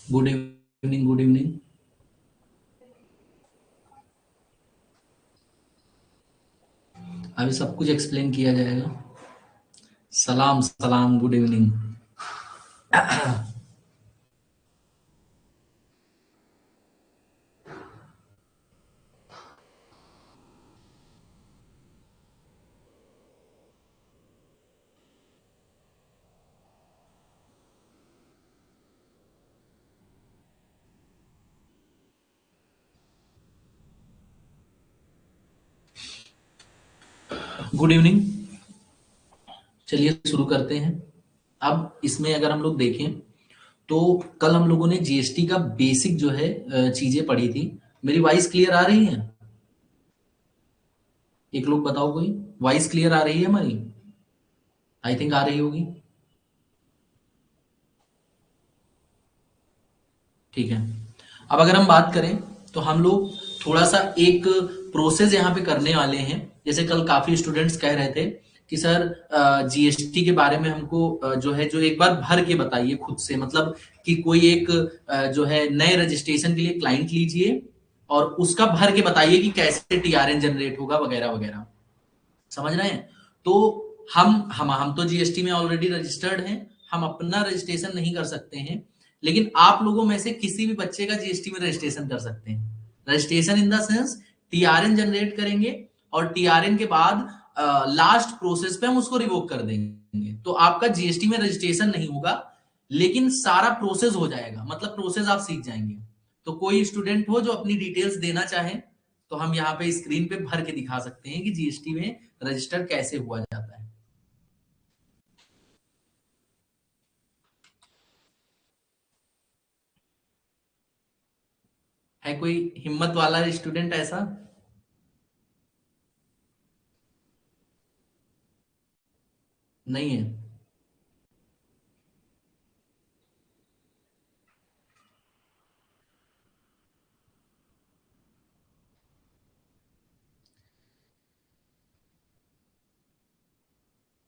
Good evening, good evening. अभी सब कुछ एक्सप्लेन किया जाएगा। सलाम सलाम, गुड इवनिंग। Good evening. चलिए शुरू करते हैं। अब इसमें अगर हम लोग देखें तो कल हम लोगों ने जीएसटी का बेसिक जो है चीजें पढ़ी थी। मेरी वॉइस क्लियर आ रही है? एक लोग बताओ, कोई वॉइस क्लियर आ रही है हमारी? आई थिंक आ रही होगी। ठीक है। अब अगर हम बात करें तो हम लोग थोड़ा सा एक प्रोसेस यहाँ पे करने वाले हैं। जैसे कल काफी स्टूडेंट्स कह रहे थे कि सर जीएसटी के बारे में हमको जो है जो एक बार भर के बताइए खुद से, मतलब कि कोई एक जो है नए रजिस्ट्रेशन के लिए क्लाइंट लीजिए और उसका भर के बताइए कि कैसे टीआरएन जनरेट होगा वगैरह वगैरह। समझ रहे हैं? तो हम तो जीएसटी में ऑलरेडी रजिस्टर्ड हैं। हम अपना रजिस्ट्रेशन नहीं कर सकते हैं, लेकिन आप लोगों में से किसी भी बच्चे का जीएसटी में रजिस्ट्रेशन कर सकते हैं। Registration in the sense TRN generate करेंगे और टीआरएन के बाद लास्ट प्रोसेस पे हम उसको रिवोक कर देंगे। तो आपका जीएसटी में रजिस्ट्रेशन नहीं होगा, लेकिन सारा प्रोसेस हो जाएगा, मतलब प्रोसेस आप सीख जाएंगे। तो कोई स्टूडेंट हो जो अपनी डिटेल्स देना चाहे तो हम यहाँ पे स्क्रीन पे भर के दिखा सकते हैं कि जीएसटी में रजिस्टर कैसे हुआ जाता है। है कोई हिम्मत वाला स्टूडेंट ऐसा? नहीं है?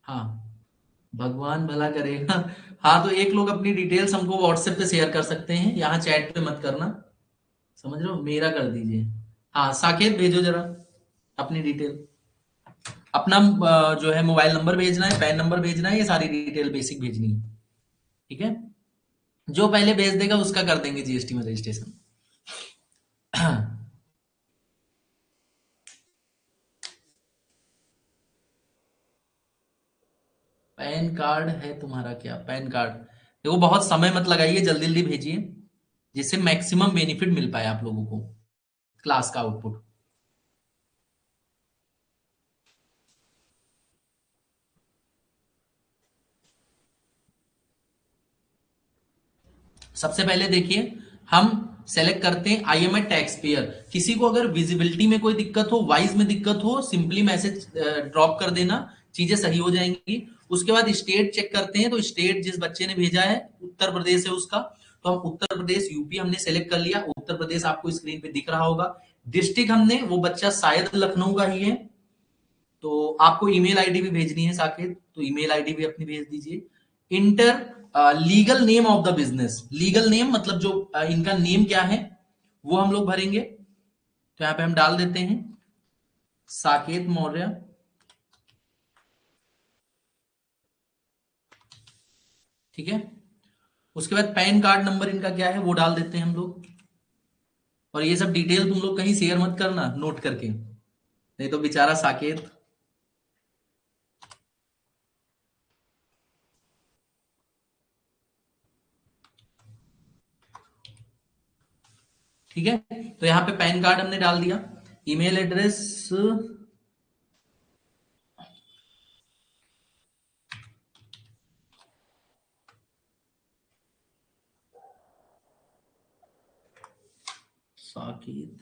हाँ, भगवान भला करेगा। हाँ, तो एक लोग अपनी डिटेल्स हमको व्हाट्सएप पे शेयर कर सकते हैं, यहाँ चैट पे मत करना। समझ रहे हो? मेरा कर दीजिए। हाँ, साकेत भेजो जरा अपनी डिटेल। अपना जो है मोबाइल नंबर भेजना है, पैन नंबर भेजना है, ये सारी डिटेल बेसिक भेजनी है। ठीक है? जो पहले भेज देगा उसका कर देंगे जीएसटी में रजिस्ट्रेशन। पैन कार्ड है तुम्हारा क्या? पैन कार्ड देखो, बहुत समय मत लगाइए, जल्दी जल्दी भेजिए जिससे मैक्सिमम बेनिफिट मिल पाए आप लोगों को, क्लास का आउटपुट। सबसे पहले देखिए, हम सेलेक्ट करते हैं I am a taxpayer. किसी को अगर विजिबिलिटी में कोई दिक्कत हो, वाइज में दिक्कत हो, सिंपली मैसेज ड्रॉप कर देना, चीजें सही हो जाएंगी। उसके बाद स्टेट चेक करते हैं, तो स्टेट जिस बच्चे ने भेजा है उत्तर प्रदेश है उसका, तो हम उत्तर प्रदेश, यूपी हमने सेलेक्ट कर लिया। उत्तर प्रदेश आपको स्क्रीन पे दिख रहा होगा। डिस्ट्रिक्ट हमने, वो बच्चा शायद लखनऊ का ही है, तो आपको ईमेल आईडी भी भेजनी है साकेत, तो ईमेल आईडी भी अपनी भेज दीजिए। Inter legal name of the business. Legal name मतलब जो इनका नेम क्या है वो हम लोग भरेंगे। तो यहाँ पे हम डाल देते हैं साकेत मौर्य। ठीक है? उसके बाद पैन कार्ड नंबर इनका क्या है वो डाल देते हैं हम लोग। और ये सब डिटेल तुम लोग कहीं शेयर मत करना नोट करके, नहीं तो बेचारा साकेत। ठीक है? तो यहाँ पे पैन कार्ड हमने डाल दिया। ईमेल एड्रेस, साकेत,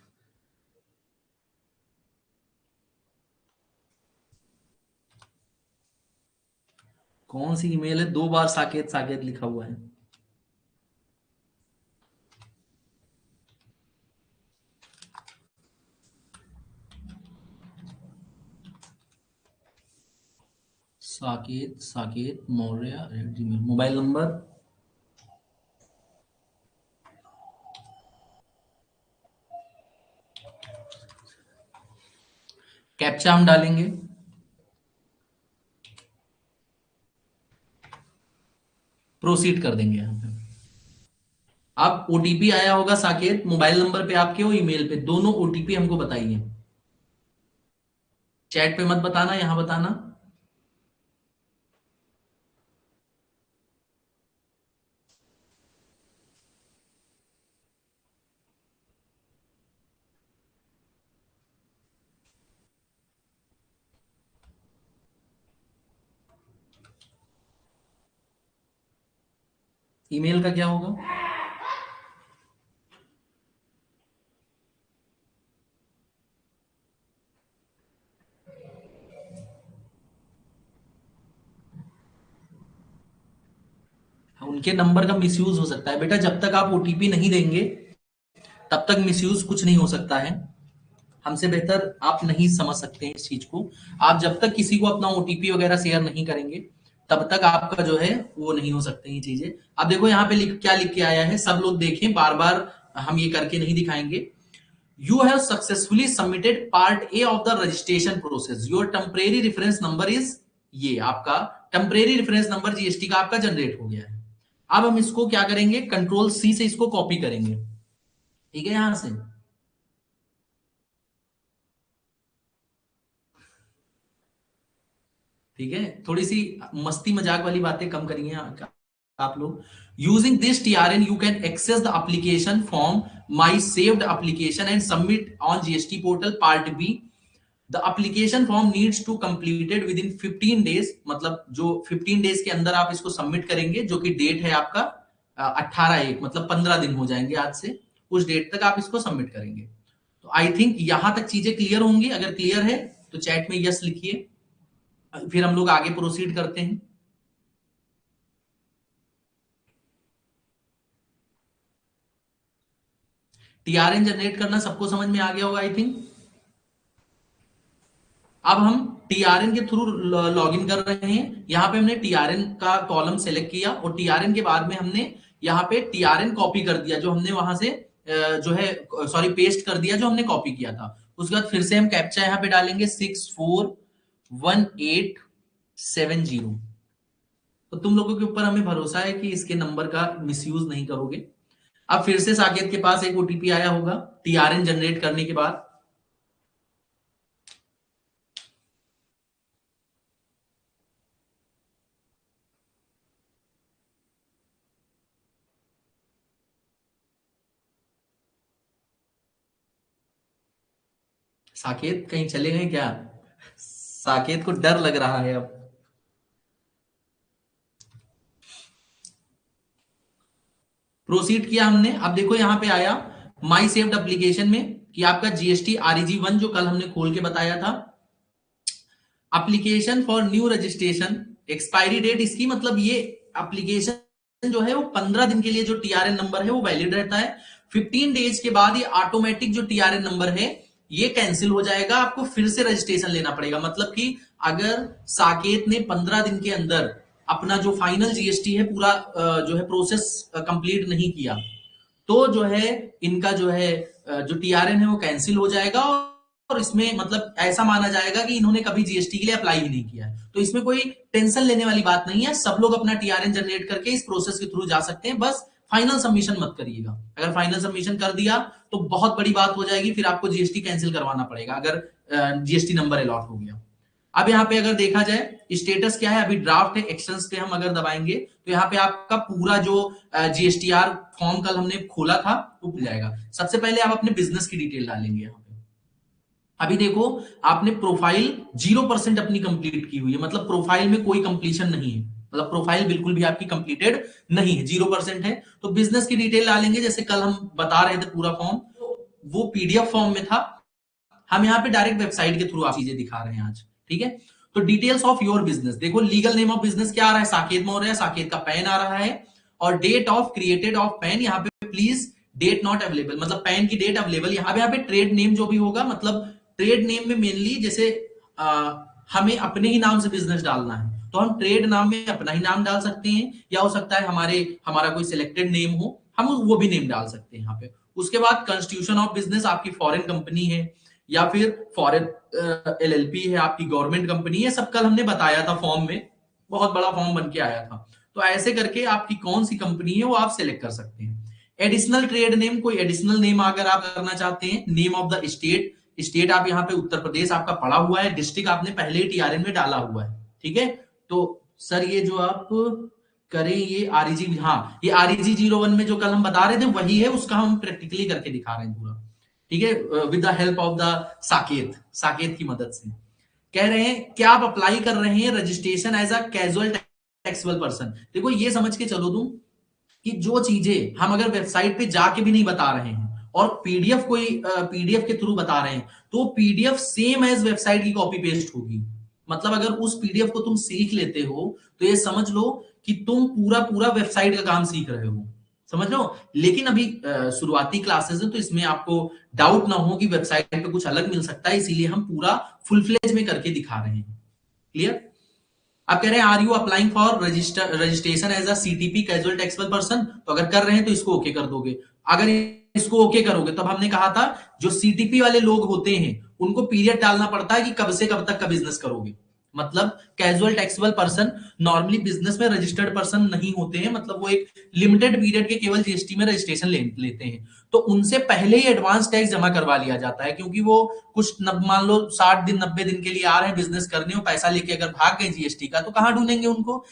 कौन सी ईमेल है? 2 बार साकेत साकेत लिखा हुआ है। Saket Saket Maurya @gmail। Mobile number captcha हम डालेंगे। प्रोसीड कर देंगे यहाँ पे। आप ओटीपी आया होगा साकेत, मोबाइल नंबर पे आपके और ईमेल पे, दोनों ओटीपी हमको बताइए। चैट पे मत बताना, यहां बताना। ईमेल का क्या होगा? उनके नंबर का मिसयूज हो सकता है बेटा, जब तक आप ओटीपी नहीं देंगे तब तक मिसयूज कुछ नहीं हो सकता है। हमसे बेहतर आप नहीं समझ सकते हैं इस चीज को। आप जब तक किसी को अपना ओटीपी वगैरह शेयर नहीं करेंगे तब तक आपका जो है वो नहीं हो सकते ये चीजें। अब देखो यहाँ पे क्या लिख के आया है, सब लोग देखें, बार बार हम ये करके नहीं दिखाएंगे। You have successfully submitted part A of the registration process, your temporary reference number is, ये आपका टेम्परेरी रेफरेंस नंबर जीएसटी का आपका जनरेट हो गया है। अब हम इसको क्या करेंगे, कंट्रोल सी से इसको कॉपी करेंगे, ठीक है, यहां से। ठीक है, थोड़ी सी मस्ती मजाक वाली बातें कम करिए आप लोग। Using this TRN you can access the application form my saved application and submit on GST portal part B. The application form needs to completed within 15 days, मतलब जो 15 डेज के अंदर आप इसको सबमिट करेंगे, जो कि डेट है आपका 18/1, मतलब 15 दिन हो जाएंगे आज से, उस डेट तक आप इसको सबमिट करेंगे। तो आई थिंक यहां तक चीजें क्लियर होंगी। अगर क्लियर है तो चैट में यस लिखिए, फिर हम लोग आगे प्रोसीड करते हैं। टीआरएन जनरेट करना सबको समझ में आ गया होगा आई थिंक। अब हम टीआरएन के थ्रू लॉगिन कर रहे हैं। यहां पे हमने टीआरएन का कॉलम सेलेक्ट किया और टीआरएन के बाद में हमने यहां पे टीआरएन कॉपी कर दिया, जो हमने वहां से जो है सॉरी पेस्ट कर दिया जो हमने कॉपी किया था। उसके बाद फिर से हम कैप्चा यहां पे डालेंगे 641870। तो तुम लोगों के ऊपर हमें भरोसा है कि इसके नंबर का मिसयूज नहीं करोगे। अब फिर से साकेत के पास एक ओटीपी आया होगा टीआरएन जनरेट करने के बाद। साकेत कहीं चले गए क्या? साकेत को डर लग रहा है अब। प्रोसीड किया हमने। अब देखो यहां पे आया माई सेव्ड एप्लीकेशन में कि आपका जीएसटी REG1 जो कल हमने खोल के बताया था, application for new registration, expiry date इसकी, मतलब ये एप्लीकेशन जो है वो 15 दिन के लिए जो टीआरएन नंबर है वो वैलिड रहता है। 15 डेज के बाद ये ऑटोमेटिक जो टीआरएन नंबर है ये कैंसिल हो जाएगा, आपको फिर से रजिस्ट्रेशन लेना पड़ेगा। मतलब कि अगर साकेत ने 15 दिन के अंदर अपना जो फाइनल जीएसटी है पूरा जो है प्रोसेस कंप्लीट नहीं किया, तो जो है इनका जो है जो टीआरएन है वो कैंसिल हो जाएगा, और इसमें मतलब ऐसा माना जाएगा कि इन्होंने कभी जीएसटी के लिए अप्लाई ही नहीं किया है। तो इसमें कोई टेंशन लेने वाली बात नहीं है, सब लोग अपना टीआरएन जनरेट करके इस प्रोसेस के थ्रू जा सकते हैं। बस फाइनल सबमिशन मत करिएगा। अगर फाइनल सबमिशन कर दिया तो बहुत बड़ी बात हो जाएगी, फिर आपको जीएसटी कैंसिल करवाना पड़ेगा अगर जीएसटी नंबर अलॉट हो गया। अब यहाँ पे अगर देखा जाए स्टेटस क्या है, अभी ड्राफ्ट है, एक्शंस पे हम अगर दबाएंगे तो यहाँ पे आपका पूरा जो जीएसटीआर फॉर्म कल हमने खोला था वो खुल जाएगा। सबसे पहले आप अपने बिजनेस की डिटेल डालेंगे यहाँ पे। अभी देखो आपने प्रोफाइल 0% अपनी कंप्लीट की हुई है, मतलब प्रोफाइल में कोई कंप्लीशन नहीं है, मतलब प्रोफाइल बिल्कुल भी आपकी कंप्लीटेड नहीं है, 0% है। तो बिजनेस की डिटेल डालेंगे, जैसे कल हम बता रहे थे पूरा फॉर्म वो पीडीएफ फॉर्म में था, हम यहाँ पे डायरेक्ट वेबसाइट के थ्रू आप चीजें दिखा रहे हैं आज। ठीक है, तो डिटेल्स ऑफ योर बिजनेस देखो, लीगल नेम ऑफ बिजनेस क्या आ रहा है, साकेत मौर्य, साकेत का पैन आ रहा है, और date of created of PAN यहाँ पे प्लीज डेट नॉट अवेलेबल, मतलब पैन की डेट अवेलेबल। यहाँ पे ट्रेड नेम जो भी होगा, मतलब ट्रेड नेम में मेनली जैसे हमें अपने ही नाम से बिजनेस डालना है तो हम ट्रेड नाम में अपना ही नाम डाल सकते हैं, या हो सकता है हमारा कोई सिलेक्टेड नेम हो, हम वो भी नेम डाल सकते हैं यहाँ पे। उसके बाद कंस्टिट्यूशन ऑफ बिजनेस, आपकी फॉरेन कंपनी है या फिर फॉरेन LLP है, आपकी गवर्नमेंट कंपनी है, सब कल हमने बताया था फॉर्म में, बहुत बड़ा फॉर्म बन के आया था। तो ऐसे करके आपकी कौन सी कंपनी है वो आप सिलेक्ट कर सकते हैं। एडिशनल ट्रेड नेम, कोई एडिशनल नेम अगर आप करना चाहते हैं, name of the state, state आप यहाँ पे उत्तर प्रदेश आपका पड़ा हुआ है, डिस्ट्रिक्ट आपने पहले ही TRN में डाला हुआ है, ठीक है। तो सर ये जो आप करें ये REG, हाँ ये REG 01 में जो कल हम बता रहे थे वही है, उसका हम प्रैक्टिकली करके दिखा रहे हैं पूरा, ठीक है, with the help of the Saket, Saket की मदद से। कह रहे हैं क्या आप अप्लाई कर रहे हैं registration as a casual taxable person. देखो ये समझ के चलो तुम कि जो चीजें हम अगर वेबसाइट पे जाके भी नहीं बता रहे हैं और पीडीएफ कोई पीडीएफ के थ्रू बता रहे हैं, तो पीडीएफ सेम एज वेबसाइट की कॉपी पेस्ट होगी। मतलब अगर उस पीडीएफ को तुम सीख लेते हो तो ये समझ लो कि तुम पूरा पूरा वेबसाइट का काम सीख रहे हो, समझ लो। लेकिन अभी शुरुआती क्लासेस है तो इसमें आपको डाउट ना हो कि वेबसाइट पे कुछ अलग मिल सकता है, इसीलिए हम पूरा फुल फ्लेज में करके दिखा रहे हैं। क्लियर। आप कह रहे हैं are you applying for registration as a CTP casual taxable person, तो अगर कर रहे हैं तो इसको ओके कर दोगे। अगर इसको ओके करोगे तब हमने कहा था जो CTP वाले लोग होते हैं उनको पीरियड डालना पड़ता है कि कब से कब तक का बिजनेस करोगे। मतलब casual taxable person normally business में रजिस्टर्ड पर्सन नहीं होते हैं, मतलब वो एक लिमिटेड पीरियड के केवल GST में रजिस्ट्रेशन लेते हैं, तो उनसे पहले ही एडवांस टैक्स जमा करवा लिया जाता है, क्योंकि वो कुछ मान लो 60 दिन 90 दिन के लिए आ रहे हैं बिजनेस करने, हो पैसा लेके अगर भाग गए GST का तो कहां ढूंढेंगे उनको,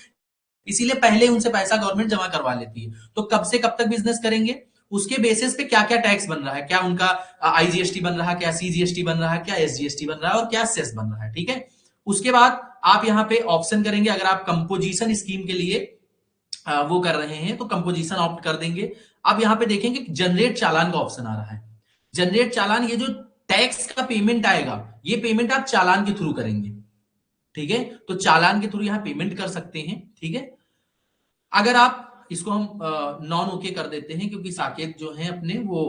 इसीलिए पहले उनसे पैसा गवर्नमेंट जमा करवा लेती है। तो कब से कब तक बिजनेस करेंगे, उसके बेसिस पे क्या क्या टैक्स बन रहा है, क्या उनका IGST बन रहा है, क्या CGST बन रहा है, क्या SGST बन रहा है और क्या सेस बन रहा है, ठीक है। उसके बाद आप यहाँ पे ऑप्शन करेंगे, अगर आप कंपोजिशन स्कीम के लिए वो कर रहे हैं तो कंपोजिशन ऑप्ट कर देंगे। अब यहाँ पे देखेंगे जनरेट चालान का ऑप्शन आ रहा है। जनरेट चालान, ये जो टैक्स का पेमेंट आएगा ये पेमेंट आप चालान के थ्रू करेंगे, ठीक है। तो चालान के थ्रू यहां पेमेंट कर सकते हैं, ठीक है। अगर आप इसको हम नॉन ओके कर देते हैं, क्योंकि साकेत जो है अपने वो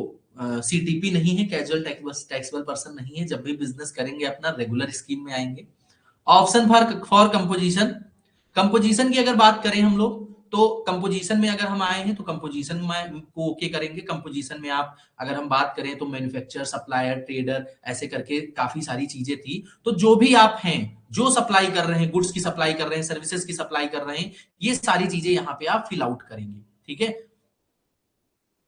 CTP नहीं है, कैजुअल टैक्सेबल पर्सन नहीं है, जब भी बिजनेस करेंगे अपना रेगुलर स्कीम में आएंगे। ऑप्शन फॉर कंपोजिशन, कंपोजिशन की अगर बात करें हम लोग तो कंपोजिशन में अगर हम आए हैं तो कंपोजिशन में को ओके करेंगे। कंपोजिशन में आप अगर हम बात करें तो मैन्युफैक्चरर, सप्लायर, ट्रेडर, ऐसे करके काफी सारी चीजें थी। तो जो भी आप हैं, जो सप्लाई कर रहे हैं, गुड्स की सप्लाई कर रहे हैं, सर्विसेज की सप्लाई कर रहे हैं, ये सारी चीजें यहाँ पे आप फिल आउट करेंगे, ठीक है।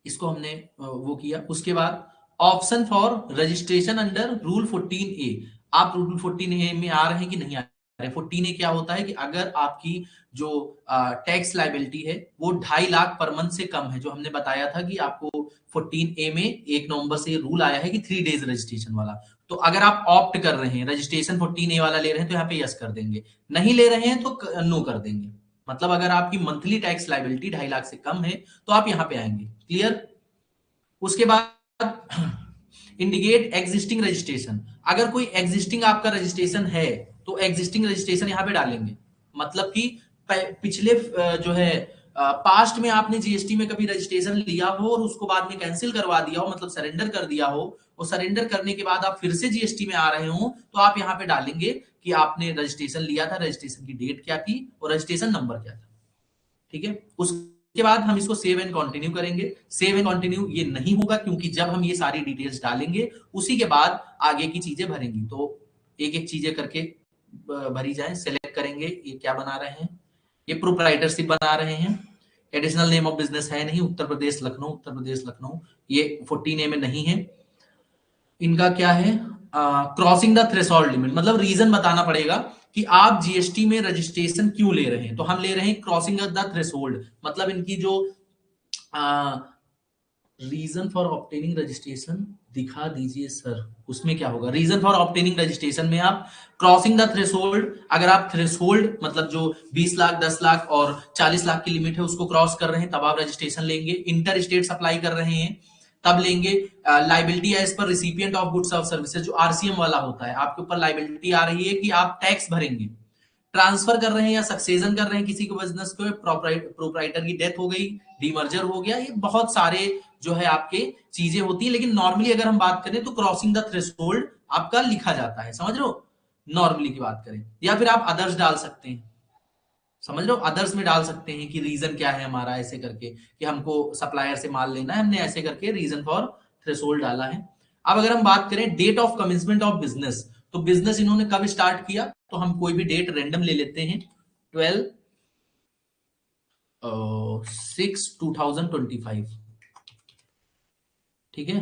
इसको हमने वो किया। उसके बाद option for registration under rule 14A, आप रूल 14A में आ रहे हैं कि नहीं आ रहे। 14A क्या होता है कि अगर आपकी जो टैक्स लाइबिलिटी है वो 2.5 लाख पर मंथ से कम है, जो हमने बताया था कि आपको 14A में 1 नवंबर से रूल आया है कि 3 डेज रजिस्ट्रेशन वाला। तो अगर आप ऑप्ट कर रहे हैं, रजिस्ट्रेशन 14A वाला ले रहे हैं तो यहाँ पे यस कर देंगे, नहीं ले रहे हैं तो नो कर देंगे। मतलब अगर आपकी मंथली टैक्स लाइबिलिटी 2.5 लाख से कम है तो आप यहां पे आएंगे। क्लियर। उसके बाद इंडिकेट एग्जिस्टिंग रजिस्ट्रेशन, अगर कोई एग्जिस्टिंग आपका रजिस्ट्रेशन है तो एग्जिस्टिंग रजिस्ट्रेशन यहां पे डालेंगे। मतलब कि पिछले जो है पास्ट में आपने GST में कभी रजिस्ट्रेशन लिया हो और उसको बाद में कैंसिल करवा दिया हो, मतलब सरेंडर कर दिया हो, और सरेंडर करने के बाद आप फिर से GST में आ रहे हो तो आप यहाँ पे डालेंगे कि आपने रजिस्ट्रेशन लिया था, रजिस्ट्रेशन की डेट क्या थी और रजिस्ट्रेशन नंबर क्या था, ठीक है। उसके बाद हम इसको सेव एंड कंटिन्यू करेंगे। सेव एंड कंटिन्यू ये नहीं होगा क्योंकि जब हम ये सारी डिटेल्स डालेंगे उसी के बाद आगे की चीजें भरेंगी, तो एक एक चीजें करके भरी जाए। सेलेक्ट करेंगे ये क्या बना रहे हैं, ये प्रोप्राइटरशिप बना रहे हैं, एडिशनल नेम ऑफ बिजनेस है नहीं, उत्तर प्रदेश लखनऊ, उत्तर प्रदेश लखनऊ, ये 14A में नहीं है। इनका क्या है, क्रॉसिंग द थ्रेशोल्ड लिमिट, मतलब रीजन बताना पड़ेगा कि आप GST में रजिस्ट्रेशन क्यों ले रहे हैं। तो हम ले रहे हैं क्रॉसिंग द थ्रेशोल्ड, मतलब इनकी जो रीजन फॉर ऑब्टेनिंग रजिस्ट्रेशन दिखा दीजिए सर, उसमें क्या होगा। रीजन फॉर ऑब्टेनिंग रजिस्ट्रेशन में आप क्रॉसिंग द थ्रेशोल्ड, अगर आप थ्रेशोल्ड मतलब जो 20 लाख 10 लाख और 40 लाख की लिमिट है उसको क्रॉस कर रहे हैं तब आप रजिस्ट्रेशन लेंगे। इंटर स्टेट सप्लाई कर रहे हैं तब लेंगे। Liability as per recipient of goods of services, जो RCM वाला होता है, आपके ऊपर लाइबिलिटी आ रही है कि आप टैक्स भरेंगे। ट्रांसफर कर रहे हैं या सक्सेशन कर रहे हैं किसी को बिजनेस को, प्रोप्राइटर की डेथ हो गई, डीमर्जर हो गया, ये बहुत सारे जो है आपके चीजें होती है। लेकिन नॉर्मली अगर हम बात करें तो क्रॉसिंग द थ्रेशोल्ड आपका लिखा जाता है, समझ लो। नॉर्मली की बात करें, या फिर आप अदर्स डाल सकते हैं, समझ लो, अदर्स में डाल सकते हैं कि रीजन क्या है हमारा, ऐसे करके कि हमको सप्लायर से माल लेना है, हमने ऐसे करके रीजन फॉर थ्रेशोल्ड डाला है। अब अगर हम बात करें date of commencement of business, तो बिजनेस इन्होंने कब स्टार्ट किया, तो हम कोई भी डेट रैंडम ले लेते हैं, 12/6/2025, ठीक है।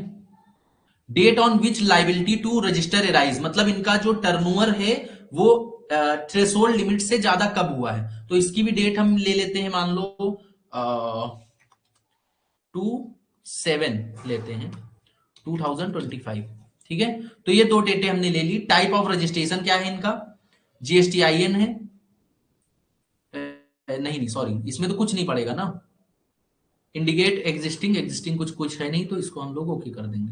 Date on which liability to register arise, मतलब इनका जो टर्नओवर है वो थ्रेशोल्ड लिमिट से ज्यादा कब हुआ है, तो इसकी भी डेट हम ले लेते हैं, मान लो 2/7 लेते हैं 2025, ठीक है। तो ये दो डेटें हमने ले ली। टाइप ऑफ रजिस्ट्रेशन क्या है इनका, GSTIN है, नहीं नहीं सॉरी, इसमें तो कुछ नहीं पड़ेगा ना, इंडिकेट एग्जिस्टिंग, एग्जिस्टिंग कुछ कुछ है नहीं, तो इसको हम लोग ओके कर देंगे,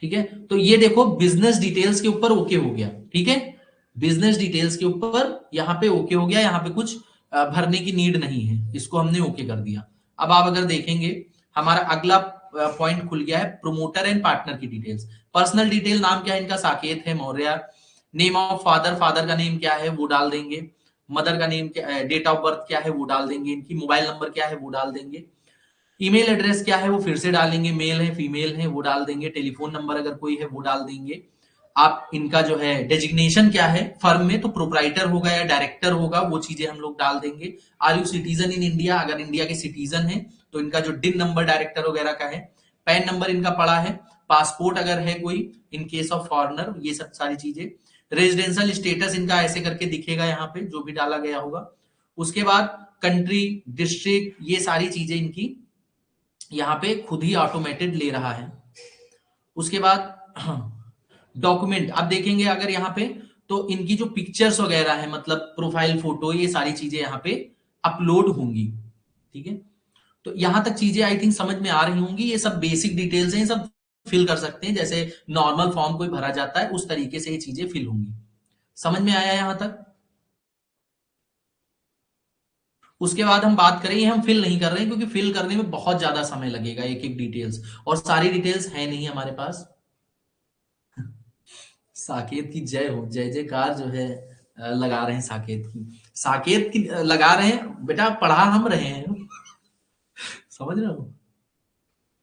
ठीक है। तो ये देखो बिजनेस डिटेल्स के ऊपर ओके हो गया, ठीक है, बिजनेस डिटेल्स के ऊपर यहां पे ओके हो गया, यहां पे कुछ भरने की नीड नहीं है, इसको हमने ओके कर दिया। अब आप अगर देखेंगे हमारा अगला पॉइंट खुल गया है, प्रोमोटर एंड पार्टनर की डिटेल्स। पर्सनल डिटेल, नाम क्या है इनका, साकेत है Maurya. Name of father, father का नेम क्या है वो डाल देंगे। मदर का नेम क्या, डेट ऑफ बर्थ क्या है वो डाल देंगे, इनकी मोबाइल नंबर क्या है वो डाल देंगे। ईमेल एड्रेस क्या है वो फिर से डालेंगे, मेल है फीमेल है वो डाल देंगे, टेलीफोन नंबर अगर कोई है वो डाल देंगे। आप इनका जो है डेजिग्नेशन क्या है फर्म में, तो प्रोप्राइटर होगा या डायरेक्टर होगा, वो चीजें हम लोग डाल देंगे। Are you citizen in India, अगर इंडिया के सिटीजन है तो इनका जो डिन नंबर डायरेक्टर वगैरह का है। पैन नंबर इनका पड़ा है, पासपोर्ट अगर है कोई इन केस ऑफ फॉरनर, ये सब सारी चीजें। रेजिडेंशियल स्टेटस इनका ऐसे करके दिखेगा यहाँ पे जो भी डाला गया होगा। उसके बाद कंट्री, डिस्ट्रिक्ट, ये सारी चीजें इनकी यहाँ पे खुद ही ऑटोमेटेड ले रहा है। उसके बाद डॉक्यूमेंट, आप देखेंगे अगर यहाँ पे तो इनकी जो पिक्चर्स वगैरह है, मतलब प्रोफाइल फोटो, ये सारी चीजें यहाँ पे अपलोड होंगी, ठीक है। तो यहां तक चीजें आई थिंक समझ में आ रही होंगी। ये सब बेसिक डिटेल्स हैं, सब फिल कर सकते हैं, जैसे नॉर्मल फॉर्म कोई भरा जाता है उस तरीके से ये चीजें फिल होंगी। समझ में आया यहां तक? उसके बाद हम बात करें, ये हम फिल नहीं कर रहे हैं क्योंकि फिल करने में बहुत ज्यादा समय लगेगा, एक एक डिटेल्स, और सारी डिटेल्स है नहीं हमारे पास। साकेत की जय हो, जय जयकार जो है लगा रहे हैं साकेत की, साकेत की लगा रहे हैं, बेटा पढ़ा हम रहे हैं। समझ रहे हो?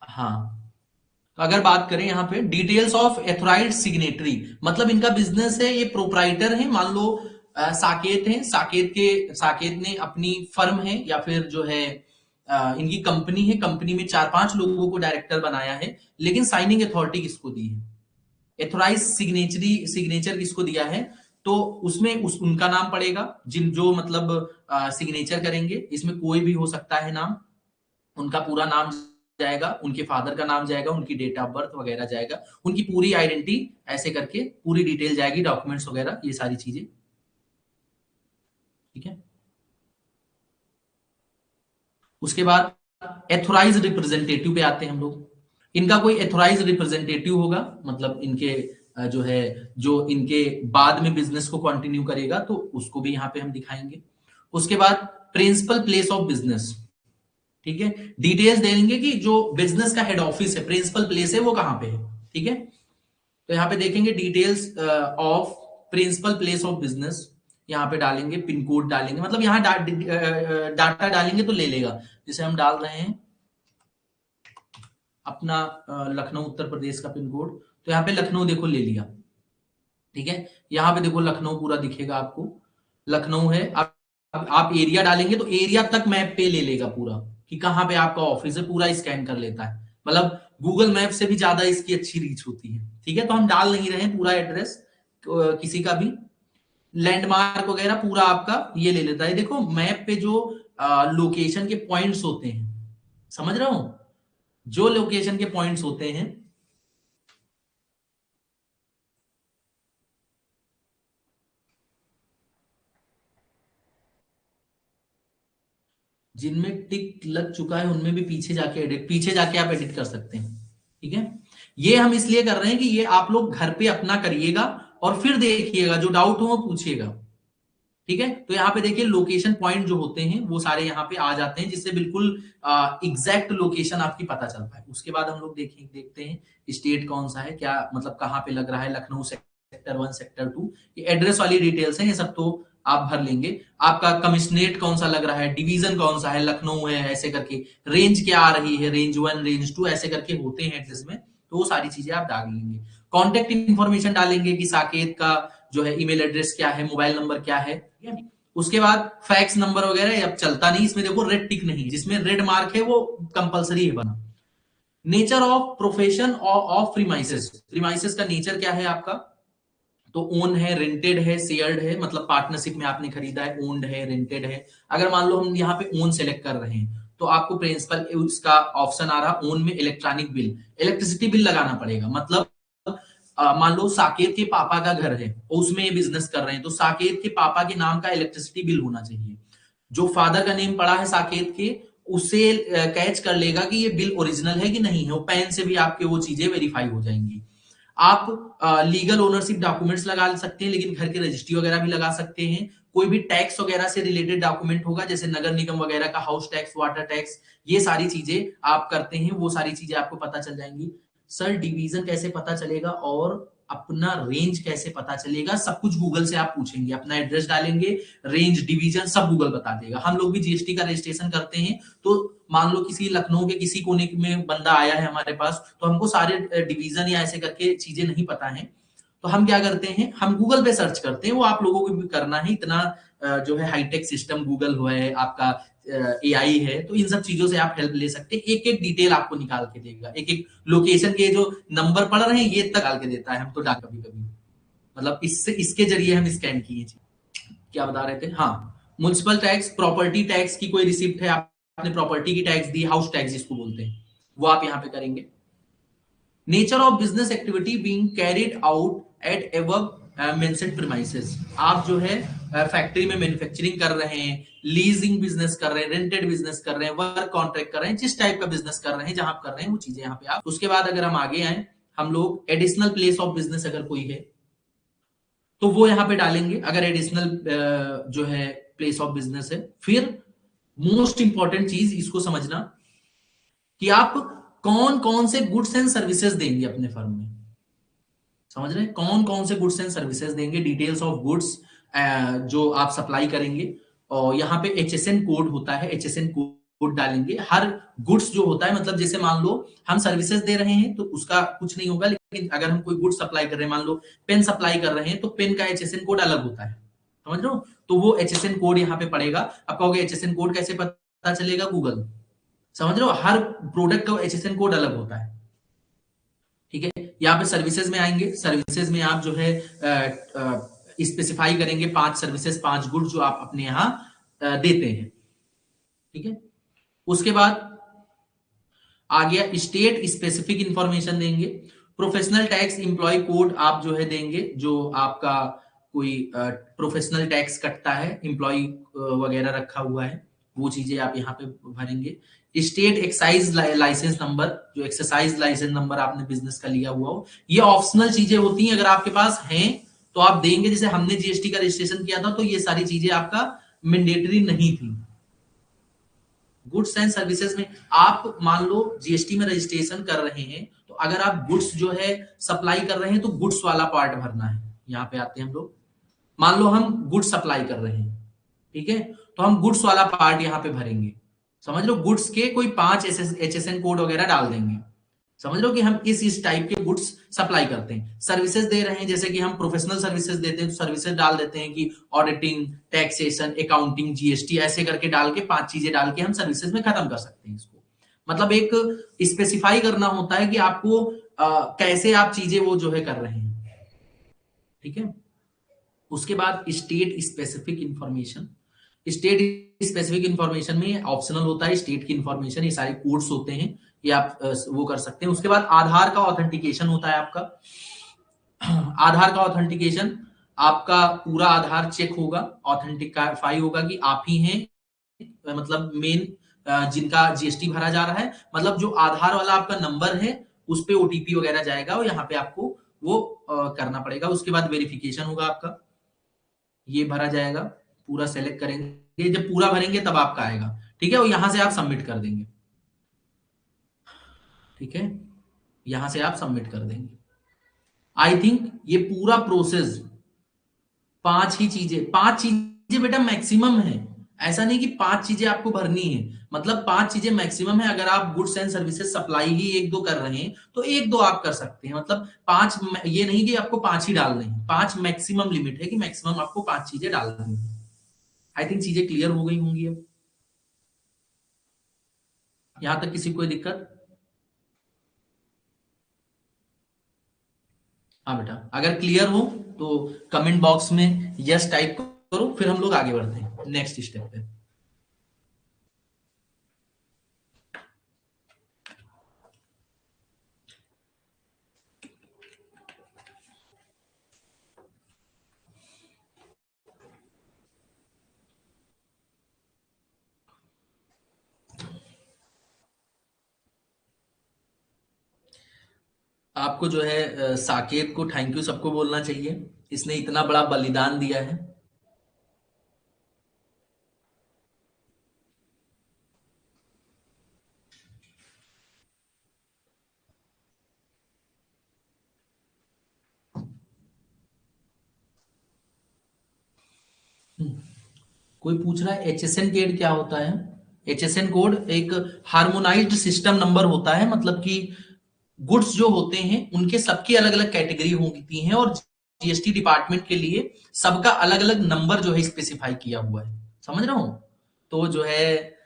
हाँ। अगर बात करें यहाँ पे डिटेल्स ऑफ एथोराइज्ड सिग्नेटरी, मतलब इनका बिजनेस है, ये प्रोप्राइटर है, मान लो साकेत है, साकेत ने अपनी फर्म है या फिर जो है इनकी कंपनी है, कंपनी में 4-5 लोगों को डायरेक्टर बनाया है, लेकिन साइनिंग अथॉरिटी किसको दी है, एथोराइज सिग्नेचर किसको दिया है, तो उसमें उनका नाम पड़ेगा, जिन जो मतलब सिग्नेचर करेंगे, इसमें कोई भी हो सकता है नाम, उनका पूरा नाम जाएगा, उनके फादर का नाम जाएगा, उनकी डेट ऑफ बर्थ वगैरह जाएगा, उनकी पूरी आइडेंटिटी, ऐसे करके पूरी डिटेल जाएगी, डॉक्यूमेंट्स वगैरह, ये सारी चीजें, ठीक है। उसके बाद एथोराइज रिप्रेजेंटेटिव पे आते हैं हम लोग। इनका कोई एथोराइज रिप्रेजेंटेटिव होगा, मतलब इनके जो है, जो इनके बाद में बिजनेस को कंटिन्यू करेगा, तो उसको भी यहाँ पे हम दिखाएंगे। उसके बाद प्रिंसिपल प्लेस ऑफ बिजनेस, ठीक है, डिटेल्स देंगे कि जो बिजनेस का हेड ऑफिस है, प्रिंसिपल प्लेस है, वो कहां पे है, ठीक है। तो यहाँ पे देखेंगे details of principal place of business, यहाँ पे डालेंगे, पिन कोड डालेंगे, मतलब यहाँ डाटा डालेंगे तो ले लेगा। जैसे हम डाल रहे हैं अपना लखनऊ उत्तर प्रदेश का पिन कोड, तो यहाँ पे लखनऊ देखो ले लिया, ठीक है। यहाँ पे देखो लखनऊ पूरा दिखेगा आपको, लखनऊ है। अब आप एरिया डालेंगे तो एरिया तक मैप पे ले लेगा पूरा, कि कहाँ पे आपका ऑफिस है, पूरा स्कैन कर लेता है, मतलब गूगल मैप से भी ज्यादा इसकी अच्छी रीच होती है, ठीक है। तो हम डाल नहीं रहे हैं पूरा एड्रेस किसी का भी, लैंडमार्क वगैरह पूरा आपका ये ले लेता है। देखो मैप पे जो लोकेशन के पॉइंट्स होते हैं, समझ रहे हो, जो लोकेशन के पॉइंट्स होते हैं, जिनमें टिक लग चुका है उनमें भी पीछे जाके आप एडिट कर सकते हैं, ठीक है। ये हम इसलिए कर रहे हैं कि ये आप लोग घर पे अपना करिएगा और फिर देखिएगा, जो डाउट हो वो पूछिएगा, ठीक है। तो यहाँ पे देखिए लोकेशन पॉइंट जो होते हैं वो सारे यहाँ पे आ जाते हैं, जिससे बिल्कुल एग्जैक्ट लोकेशन आपकी पता चल पाए। उसके बाद हम लोग देखते हैं स्टेट कौन सा है, क्या मतलब कहाँ पे लग रहा है, लखनऊ सेक्टर 1 सेक्टर 2, ये एड्रेस वाली डिटेल्स है, ये सब तो आप भर लेंगे। आपका कमिश्नरेट कौन सा लग रहा है, डिवीजन कौन सा है, लखनऊ है, ऐसे करके रेंज क्या आ रही है, रेंज 1 रेंज 2 ऐसे करके होते हैं एड्रेस में, तो वो सारी चीजें आप डाल लेंगे। कॉन्टेक्ट इन्फॉर्मेशन डालेंगे कि साकेत का जो है ईमेल एड्रेस क्या है, मोबाइल नंबर क्या है, ठीक है। उसके बाद फैक्स नंबर वगैरह अब चलता नहीं, इसमें देखो रेड टिक नहीं, जिसमें रेड मार्क है वो कंपलसरी है बना। Nature of profession of premises, premises का नेचर क्या है आपका, तो ओन है, रेंटेड है, शेयर्ड है, मतलब पार्टनरशिप में आपने खरीदा है, ओन्ड है, रेंटेड है। अगर मान लो हम यहाँ पे ओन सेलेक्ट कर रहे हैं तो आपको प्रिंसिपल उसका ऑप्शन आ रहा ओन में इलेक्ट्रॉनिक बिल, इलेक्ट्रिसिटी बिल लगाना पड़ेगा। मतलब मान लो साकेत के पापा का घर है और उसमें ये बिजनेस कर रहे हैं, तो साकेत के पापा के नाम का इलेक्ट्रिसिटी बिल होना चाहिए। जो फादर का नेम पड़ा है साकेत के, उससे कैच कर लेगा कि ये बिल ओरिजिनल है कि नहीं है, वो पेन से भी आपके वो चीजें वेरीफाई हो जाएंगी। आप लीगल ओनरशिप डॉक्यूमेंट्स लगा सकते हैं, लेकिन घर की रजिस्ट्री वगैरह भी लगा सकते हैं। कोई भी टैक्स वगैरह से रिलेटेड डॉक्यूमेंट होगा, जैसे नगर निगम वगैरह का हाउस टैक्स, वाटर टैक्स, ये सारी चीजें आप करते हैं, वो सारी चीजें आपको पता चल जाएंगी। सर डिवीजन कैसे पता चलेगा और अपना रेंज कैसे पता चलेगा, सब कुछ गूगल से आप पूछेंगे, अपना एड्रेस डालेंगे, रेंज डिवीजन सब गूगल बता देगा। हम लोग भी जीएसटी का रजिस्ट्रेशन करते हैं, तो मान लो किसी लखनऊ के किसी कोने में बंदा आया है हमारे पास, तो हमको सारे डिवीजन या ऐसे करके चीजें नहीं पता है, तो हम क्या करते हैं, हम गूगल पे सर्च करते हैं। वो आप लोगों को भी करना है, इतना जो है हाईटेक सिस्टम गूगल हुआ है, आपका एआई है, तो इन सब चीजों से आप हेल्प ले सकते हैं। एक एक डिटेल आपको निकाल के देगा, एक एक लोकेशन के जो नंबर पड़ रहे हैं ये तक डाल के देता है। हम तो डाल कभी कभी मतलब इससे इसके जरिए हम स्कैन किए। क्या बता रहे थे, हाँ, म्युनिसिपल टैक्स, प्रॉपर्टी टैक्स की कोई रिसिप्ट है, आपने प्रॉपर्टी की टैक्स दी, हाउस टैक्स जिसको बोलते हैं, वो आप यहां पे करेंगे। Nature of business activity being carried out at above mentioned premises, आप जो है फैक्ट्री में मैन्युफैक्चरिंग कर रहे हैं, लीजिंग बिजनेस कर रहे हैं, रेंटेड बिजनेस कर रहे हैं, वर्क कॉन्ट्रैक्ट कर रहे हैं, जिस टाइप का बिजनेस कर रहे हैं, जहां आप कर रहे हैं वो चीजें यहाँ पे आप। उसके बाद अगर हम आगे आए, हम लोग एडिशनल प्लेस ऑफ बिजनेस अगर कोई है तो वो यहां पे डालेंगे, अगर एडिशनल जो है प्लेस ऑफ बिजनेस है। फिर मोस्ट इंपॉर्टेंट चीज इसको समझना कि आप कौन कौन से गुड्स एंड सर्विसेज देंगे अपने फर्म में। समझ रहे हैं, कौन कौन से गुड्स एंड सर्विसेज देंगे, डिटेल्स ऑफ गुड्स जो आप सप्लाई करेंगे। और यहाँ पे एचएसएन कोड होता है, एचएसएन कोड डालेंगे। हर गुड्स जो होता है, मतलब जैसे मान लो हम सर्विसेज दे रहे हैं तो उसका कुछ नहीं होगा, लेकिन अगर हम कोई गुड्स सप्लाई कर रहे हैं, मान लो पेन सप्लाई कर रहे हैं, तो पेन का एचएसएन कोड अलग होता है, समझ रहे हो, तो वो एचएसएन कोड यहाँ पे पड़ेगा। अब कहोगे एचएसएन कोड कैसे पता चलेगा, गूगल, समझ रहे हो, हर प्रोडक्ट का एचएसएन कोड अलग होता है, ठीक है। यहाँ पे सर्विसेज में आएंगे, सर्विसेज में आप जो है स्पेसिफाई करेंगे 5 सर्विसेज, 5 गुड जो आप अपने यहाँ देते हैं, ठीक है। उसके बाद आ गया स्टेट स्पेसिफिक इंफॉर्मेशन देंगे। प्रोफेशनल टैक्स एम्प्लॉय कोड आप जो है देंगे, जो आपका कोई प्रोफेशनल टैक्स कटता है, एम्प्लॉय वगैरह रखा हुआ है, वो चीजें आप यहाँ पे भरेंगे। स्टेट एक्साइज लाइसेंस नंबर, जो एक्सरसाइज लाइसेंस नंबर आपने बिजनेस का लिया हुआ हो, ये ऑप्शनल चीजें होती हैं, अगर आपके पास हैं तो आप देंगे। जैसे हमने जीएसटी का रजिस्ट्रेशन किया था तो ये सारी चीजें आपका मैंडेटरी नहीं थी। गुड्स एंड सर्विसेज में आप मान लो जीएसटी में रजिस्ट्रेशन कर रहे हैं, तो अगर आप गुड्स जो है सप्लाई कर रहे हैं तो गुड्स वाला पार्ट भरना है। यहाँ पे आते हैं हम लोग, मान लो हम गुड्स सप्लाई कर रहे हैं, ठीक है, तो हम गुड्स वाला पार्ट यहाँ पे भरेंगे। समझ लो, गुड्स के कोई 5 एचएसएन कोड वगैरह डाल देंगे। समझ लो कि हम इस टाइप के गुड्स सप्लाई करते हैं। सर्विसेज दे रहे हैं, जैसे कि हम प्रोफेशनल सर्विसेज देते हैं, तो सर्विसेज डाल देते हैं कि ऑडिटिंग, टैक्सेशन, अकाउंटिंग, जीएसटी, ऐसे करके डाल के 5 चीजें डाल के हम सर्विसेज में खत्म कर सकते हैं इसको। मतलब एक स्पेसिफाई करना होता है कि आपको कैसे आप चीजें वो जो है कर रहे हैं, ठीक है। उसके बाद state specific information, state specific information में ऑप्शनल होता है स्टेट की इंफॉर्मेशन, ये सारे कोड्स होते हैं, ये आप वो कर सकते हैं। उसके बाद आधार का ऑथेंटिकेशन होता है आपका। आधार का ऑथेंटिकेशन, आपका पूरा आधार चेक होगा, ऑथेंटिफाई होगा कि आप ही हैं, मतलब मेन जिनका जीएसटी भरा जा रहा है। मतलब जो आधार वाला आपका नंबर है उस पे ओटीपी वगैरह जाएगा और यहाँ पे आपको वो करना पड़ेगा। उसके बाद वेरिफिकेशन होगा आपका, ये भरा जाएगा, पूरा सेलेक्ट करेंगे, जब पूरा भरेंगे तब आपका आएगा, ठीक है, और यहां से आप सबमिट कर देंगे, ठीक है, यहां से आप सबमिट कर देंगे। आई थिंक ये पूरा प्रोसेस 5 चीजें बेटा मैक्सिमम है। ऐसा नहीं कि 5 चीजें आपको भरनी है, मतलब 5 चीजें मैक्सिमम है। अगर आप गुड्स एंड सर्विसेज सप्लाई ही 1-2 कर रहे हैं तो 1-2 आप कर सकते हैं, मतलब 5, ये नहीं कि आपको 5 ही डालने हैं, 5 मैक्सिमम लिमिट है कि मैक्सिमम आपको 5 चीजें डालनी है। आई थिंक चीजें क्लियर हो गई होंगी अब, यहां तक किसी को कोई दिक्कत? हाँ बेटा, अगर क्लियर हो तो कमेंट बॉक्स में यस टाइप करो, फिर हम लोग आगे बढ़ते हैं नेक्स्ट स्टेप पे। आपको जो है साकेत को थैंक यू सबको बोलना चाहिए, इसने इतना बड़ा बलिदान दिया है। कोई पूछ रहा है एचएसएन कोड क्या होता है? एचएसएन कोड एक हार्मोनाइज्ड सिस्टम नंबर होता है, मतलब कि गुड्स जो होते हैं उनके सबकी अलग अलग कैटेगरी होती हैं, और जीएसटी डिपार्टमेंट के लिए सबका अलग अलग नंबर जो है स्पेसिफाई किया हुआ है, समझ रहा हूं? तो जो है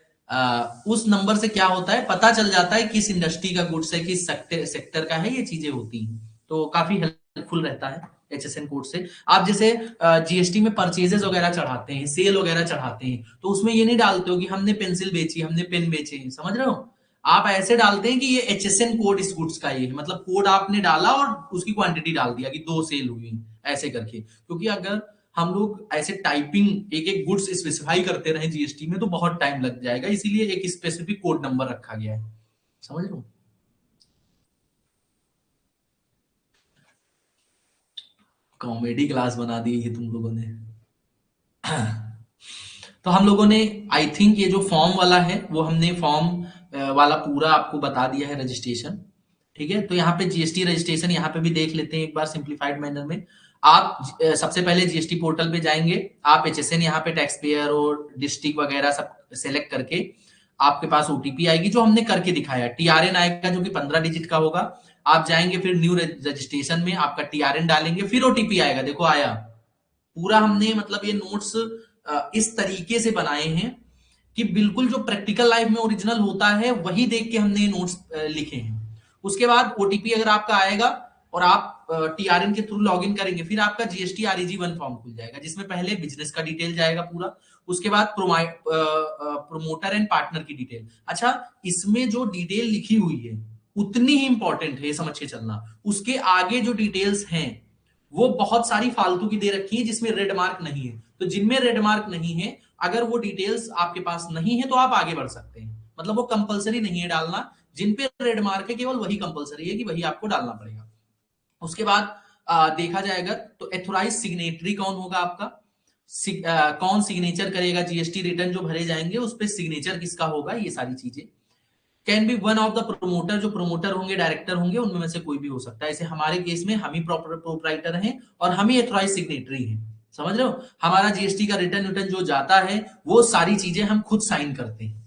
उस नंबर से क्या होता है, पता चल जाता है किस इंडस्ट्री का गुड्स है, किस सेक्टर का है, ये चीजें होती हैं, तो काफी हेल्पफुल रहता है एचएसएन कोड से। आप जैसे जीएसटी में परचेजेस वगैरह चढ़ाते हैं, सेल वगैरह चढ़ाते हैं, तो उसमें ये नहीं डालते हो कि हमने पेंसिल बेची, हमने पेन बेचे हैं, समझ रहे हो? आप ऐसे डालते हैं कि ये एचएसएन कोड इस गुड्स का ये है, मतलब कोड आपने डाला और उसकी क्वांटिटी डाल दिया कि 2 सेल हुई, ऐसे करके। क्योंकि अगर हम लोग ऐसे टाइपिंग एक एक गुड्स स्पेसिफाई करते रहे जीएसटी में तो बहुत टाइम लग जाएगा, इसीलिए एक स्पेसिफिक कोड नंबर रखा गया है, समझ लो। कॉमेडी क्लास बना दी है तुम लोगों ने। तो हम लोगों ने आई थिंक ये जो फॉर्म वाला है वो हमने फॉर्म वाला पूरा आपको बता दिया है रजिस्ट्रेशन, ठीक है? तो यहाँ पे जीएसटी रजिस्ट्रेशन यहाँ पे भी देख लेते हैं एक बार सिंप्लीफाइड मैनर में। आप सबसे पहले जीएसटी पोर्टल पे जाएंगे, आप एचएसएन यहाँ पे टैक्स पेयर और डिस्ट्रिक्ट वगैरह सब सेलेक्ट करके आपके पास ओटीपी आएगी जो हमने करके दिखाया, टीआरएन आएगा जो कि 15 डिजिट का होगा। आप जाएंगे फिर न्यू रजिस्ट्रेशन में आपका टीआरएन डालेंगे, फिर ओटीपी आएगा, देखो आया। पूरा हमने मतलब ये नोट्स इस तरीके से बनाए हैं कि बिल्कुल जो प्रैक्टिकल लाइफ में ओरिजिनल होता है वही देख के हमने ये नोट्स लिखे हैं। उसके बाद ओटीपी अगर आपका आएगा और आप टीआरएन के थ्रू लॉगिन करेंगे, फिर आपका जीएसटी आरईजी 1 फॉर्म खुल जाएगा जिसमें पहले बिजनेस का डिटेल जाएगा पूरा, उसके बाद प्रोमोटर एंड पार्टनर की डिटेल। अच्छा, इसमें जो डिटेल लिखी हुई है उतनी ही इंपॉर्टेंट है, ये समझ के चलना। उसके आगे जो डिटेल्स हैं वो बहुत सारी फालतू की दे रखी है जिसमें रेड मार्क नहीं है, तो जिनमें रेड मार्क नहीं है अगर वो डिटेल्स आपके पास नहीं है तो आप आगे बढ़ सकते हैं, मतलब वो कंपलसरी नहीं है डालना। जिन पे रेड मार्क है केवल वही कंपलसरी है कि वही आपको डालना पड़ेगा। उसके बाद देखा जाएगा तो एथोराइज सिग्नेटरी कौन होगा आपका, कौन सिग्नेचर करेगा, जीएसटी रिटर्न जो भरे जाएंगे उस पर सिग्नेचर किसका होगा, ये सारी चीजें। Can be one of the promoter, जो प्रोमोटर होंगे डायरेक्टर होंगे उनमें में से कोई भी हो सकता है। ऐसे हमारे केस में हम ही प्रोपराइटर हैं और हम ही एथोराइज सिग्नेटरी हैं, समझ रहे हो? हमारा जीएसटी का रिटर्न रिटर्न जो जाता है वो सारी चीजें हम खुद साइन करते हैं।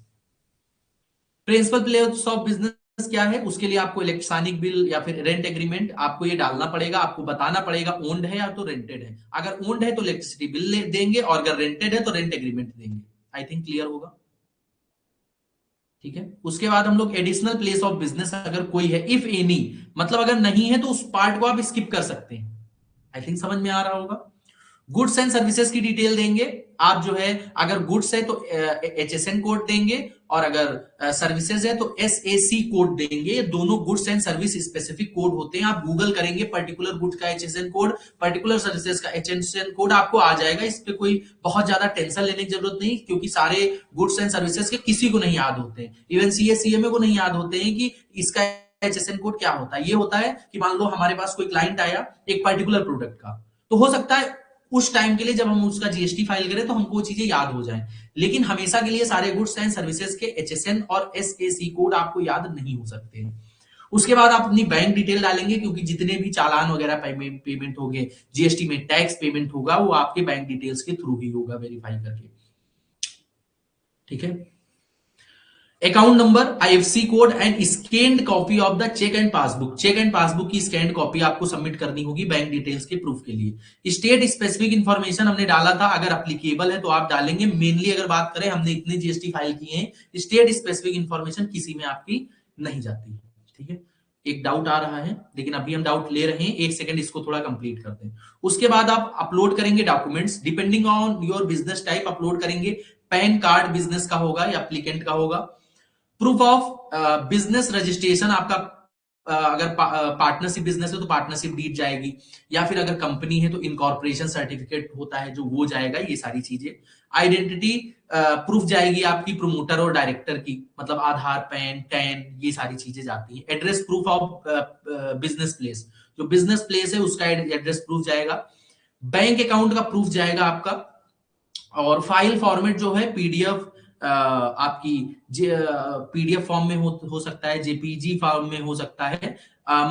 प्रिंसिपल प्लेस ऑफ बिजनेस क्या है, उसके लिए आपको इलेक्ट्रॉनिक बिल या फिर रेंट एग्रीमेंट आपको ये डालना पड़ेगा, आपको बताना पड़ेगा ओन्ड है या तो रेंटेड है। अगर ओन्ड है तो इलेक्ट्रिसिटी बिल देंगे और अगर रेंटेड है तो रेंट एग्रीमेंट देंगे। आई थिंक क्लियर होगा, ठीक है? उसके बाद हम लोग एडिशनल प्लेस ऑफ बिजनेस अगर कोई है इफ एनी, मतलब अगर नहीं है तो उस पार्ट को आप स्किप कर सकते हैं। आई थिंक समझ में आ रहा होगा। गुड्स एंड सर्विसेज की डिटेल देंगे आप, जो है अगर गुड्स है तो एचएसएन कोड देंगे और अगर सर्विसेज है तो एसएसी कोड देंगे। ये दोनों goods and service specific code होते हैं। आप गूगल करेंगे पर्टिकुलर गुड्स का एचएसएन कोड, पर्टिकुलर सर्विसेज का एचएसएन कोड, आपको आ जाएगा। इस पे कोई बहुत ज्यादा टेंशन लेने की जरूरत नहीं, क्योंकि सारे गुड्स एंड सर्विसेज के किसी को नहीं याद होते हैं, इवन सीएमए को नहीं याद होते हैं कि इसका एचएसएन कोड क्या होता है। ये होता है कि मान लो हमारे पास कोई क्लाइंट आया एक पर्टिकुलर प्रोडक्ट का, तो हो सकता है उस टाइम के लिए जब हम उसका जीएसटी फाइल करें तो हमको वो चीजें याद हो जाएं, लेकिन हमेशा के लिए सारे गुड्स एंड सर्विसेज के एचएसएन और एसएसी कोड आपको याद नहीं हो सकते हैं। उसके बाद आप अपनी बैंक डिटेल डालेंगे, क्योंकि जितने भी चालान वगैरह पेमेंट होंगे, जीएसटी में टैक्स पेमेंट होगा, वो आपके बैंक डिटेल्स के थ्रू ही होगा वेरीफाई करके। ठीक है। Account number, IFC code and scanned copy of the cheque and passbook. Cheque and passbook की स्कैन्ड कॉपी आपको सबमिट करनी होगी बैंक डिटेल्स के प्रूफ के लिए। स्टेट स्पेसिफिक इंफॉर्मेशन हमने डाला था, अगर अप्लीकेबल है तो आप डालेंगे। मेनली अगर बात करें, हमने इतने जीएसटी फाइल किए हैं, स्टेट स्पेसिफिक इंफॉर्मेशन किसी में आपकी नहीं जाती है। ठीक है, एक डाउट आ रहा है, लेकिन अभी हम डाउट ले रहे हैं, एक सेकंड इसको थोड़ा कंप्लीट करते हैं। उसके बाद आप अपलोड करेंगे documents, depending on your business type upload करेंगे। पैन कार्ड बिजनेस का होगा या एप्लीकेंट का होगा। प्रूफ ऑफ बिजनेस रजिस्ट्रेशन आपका, अगर पार्टनरशिप बिजनेस है तो पार्टनरशिप डीड जाएगी, या फिर अगर कंपनी है तो इनकॉर्पोरेशन सर्टिफिकेट होता है जो वो जाएगा, ये सारी चीजें। आइडेंटिटी प्रूफ जाएगी आपकी प्रमोटर और डायरेक्टर की, मतलब आधार, पैन, टैन, ये सारी चीजें जाती है। Address proof of business place, जो बिजनेस प्लेस है उसका एड्रेस प्रूफ जाएगा। बैंक अकाउंट का प्रूफ जाएगा आपका। और फाइल फॉर्मेट जो है पीडीएफ, आपकी पीडीएफ फॉर्म में हो सकता है, जेपीजी फॉर्म में हो सकता है।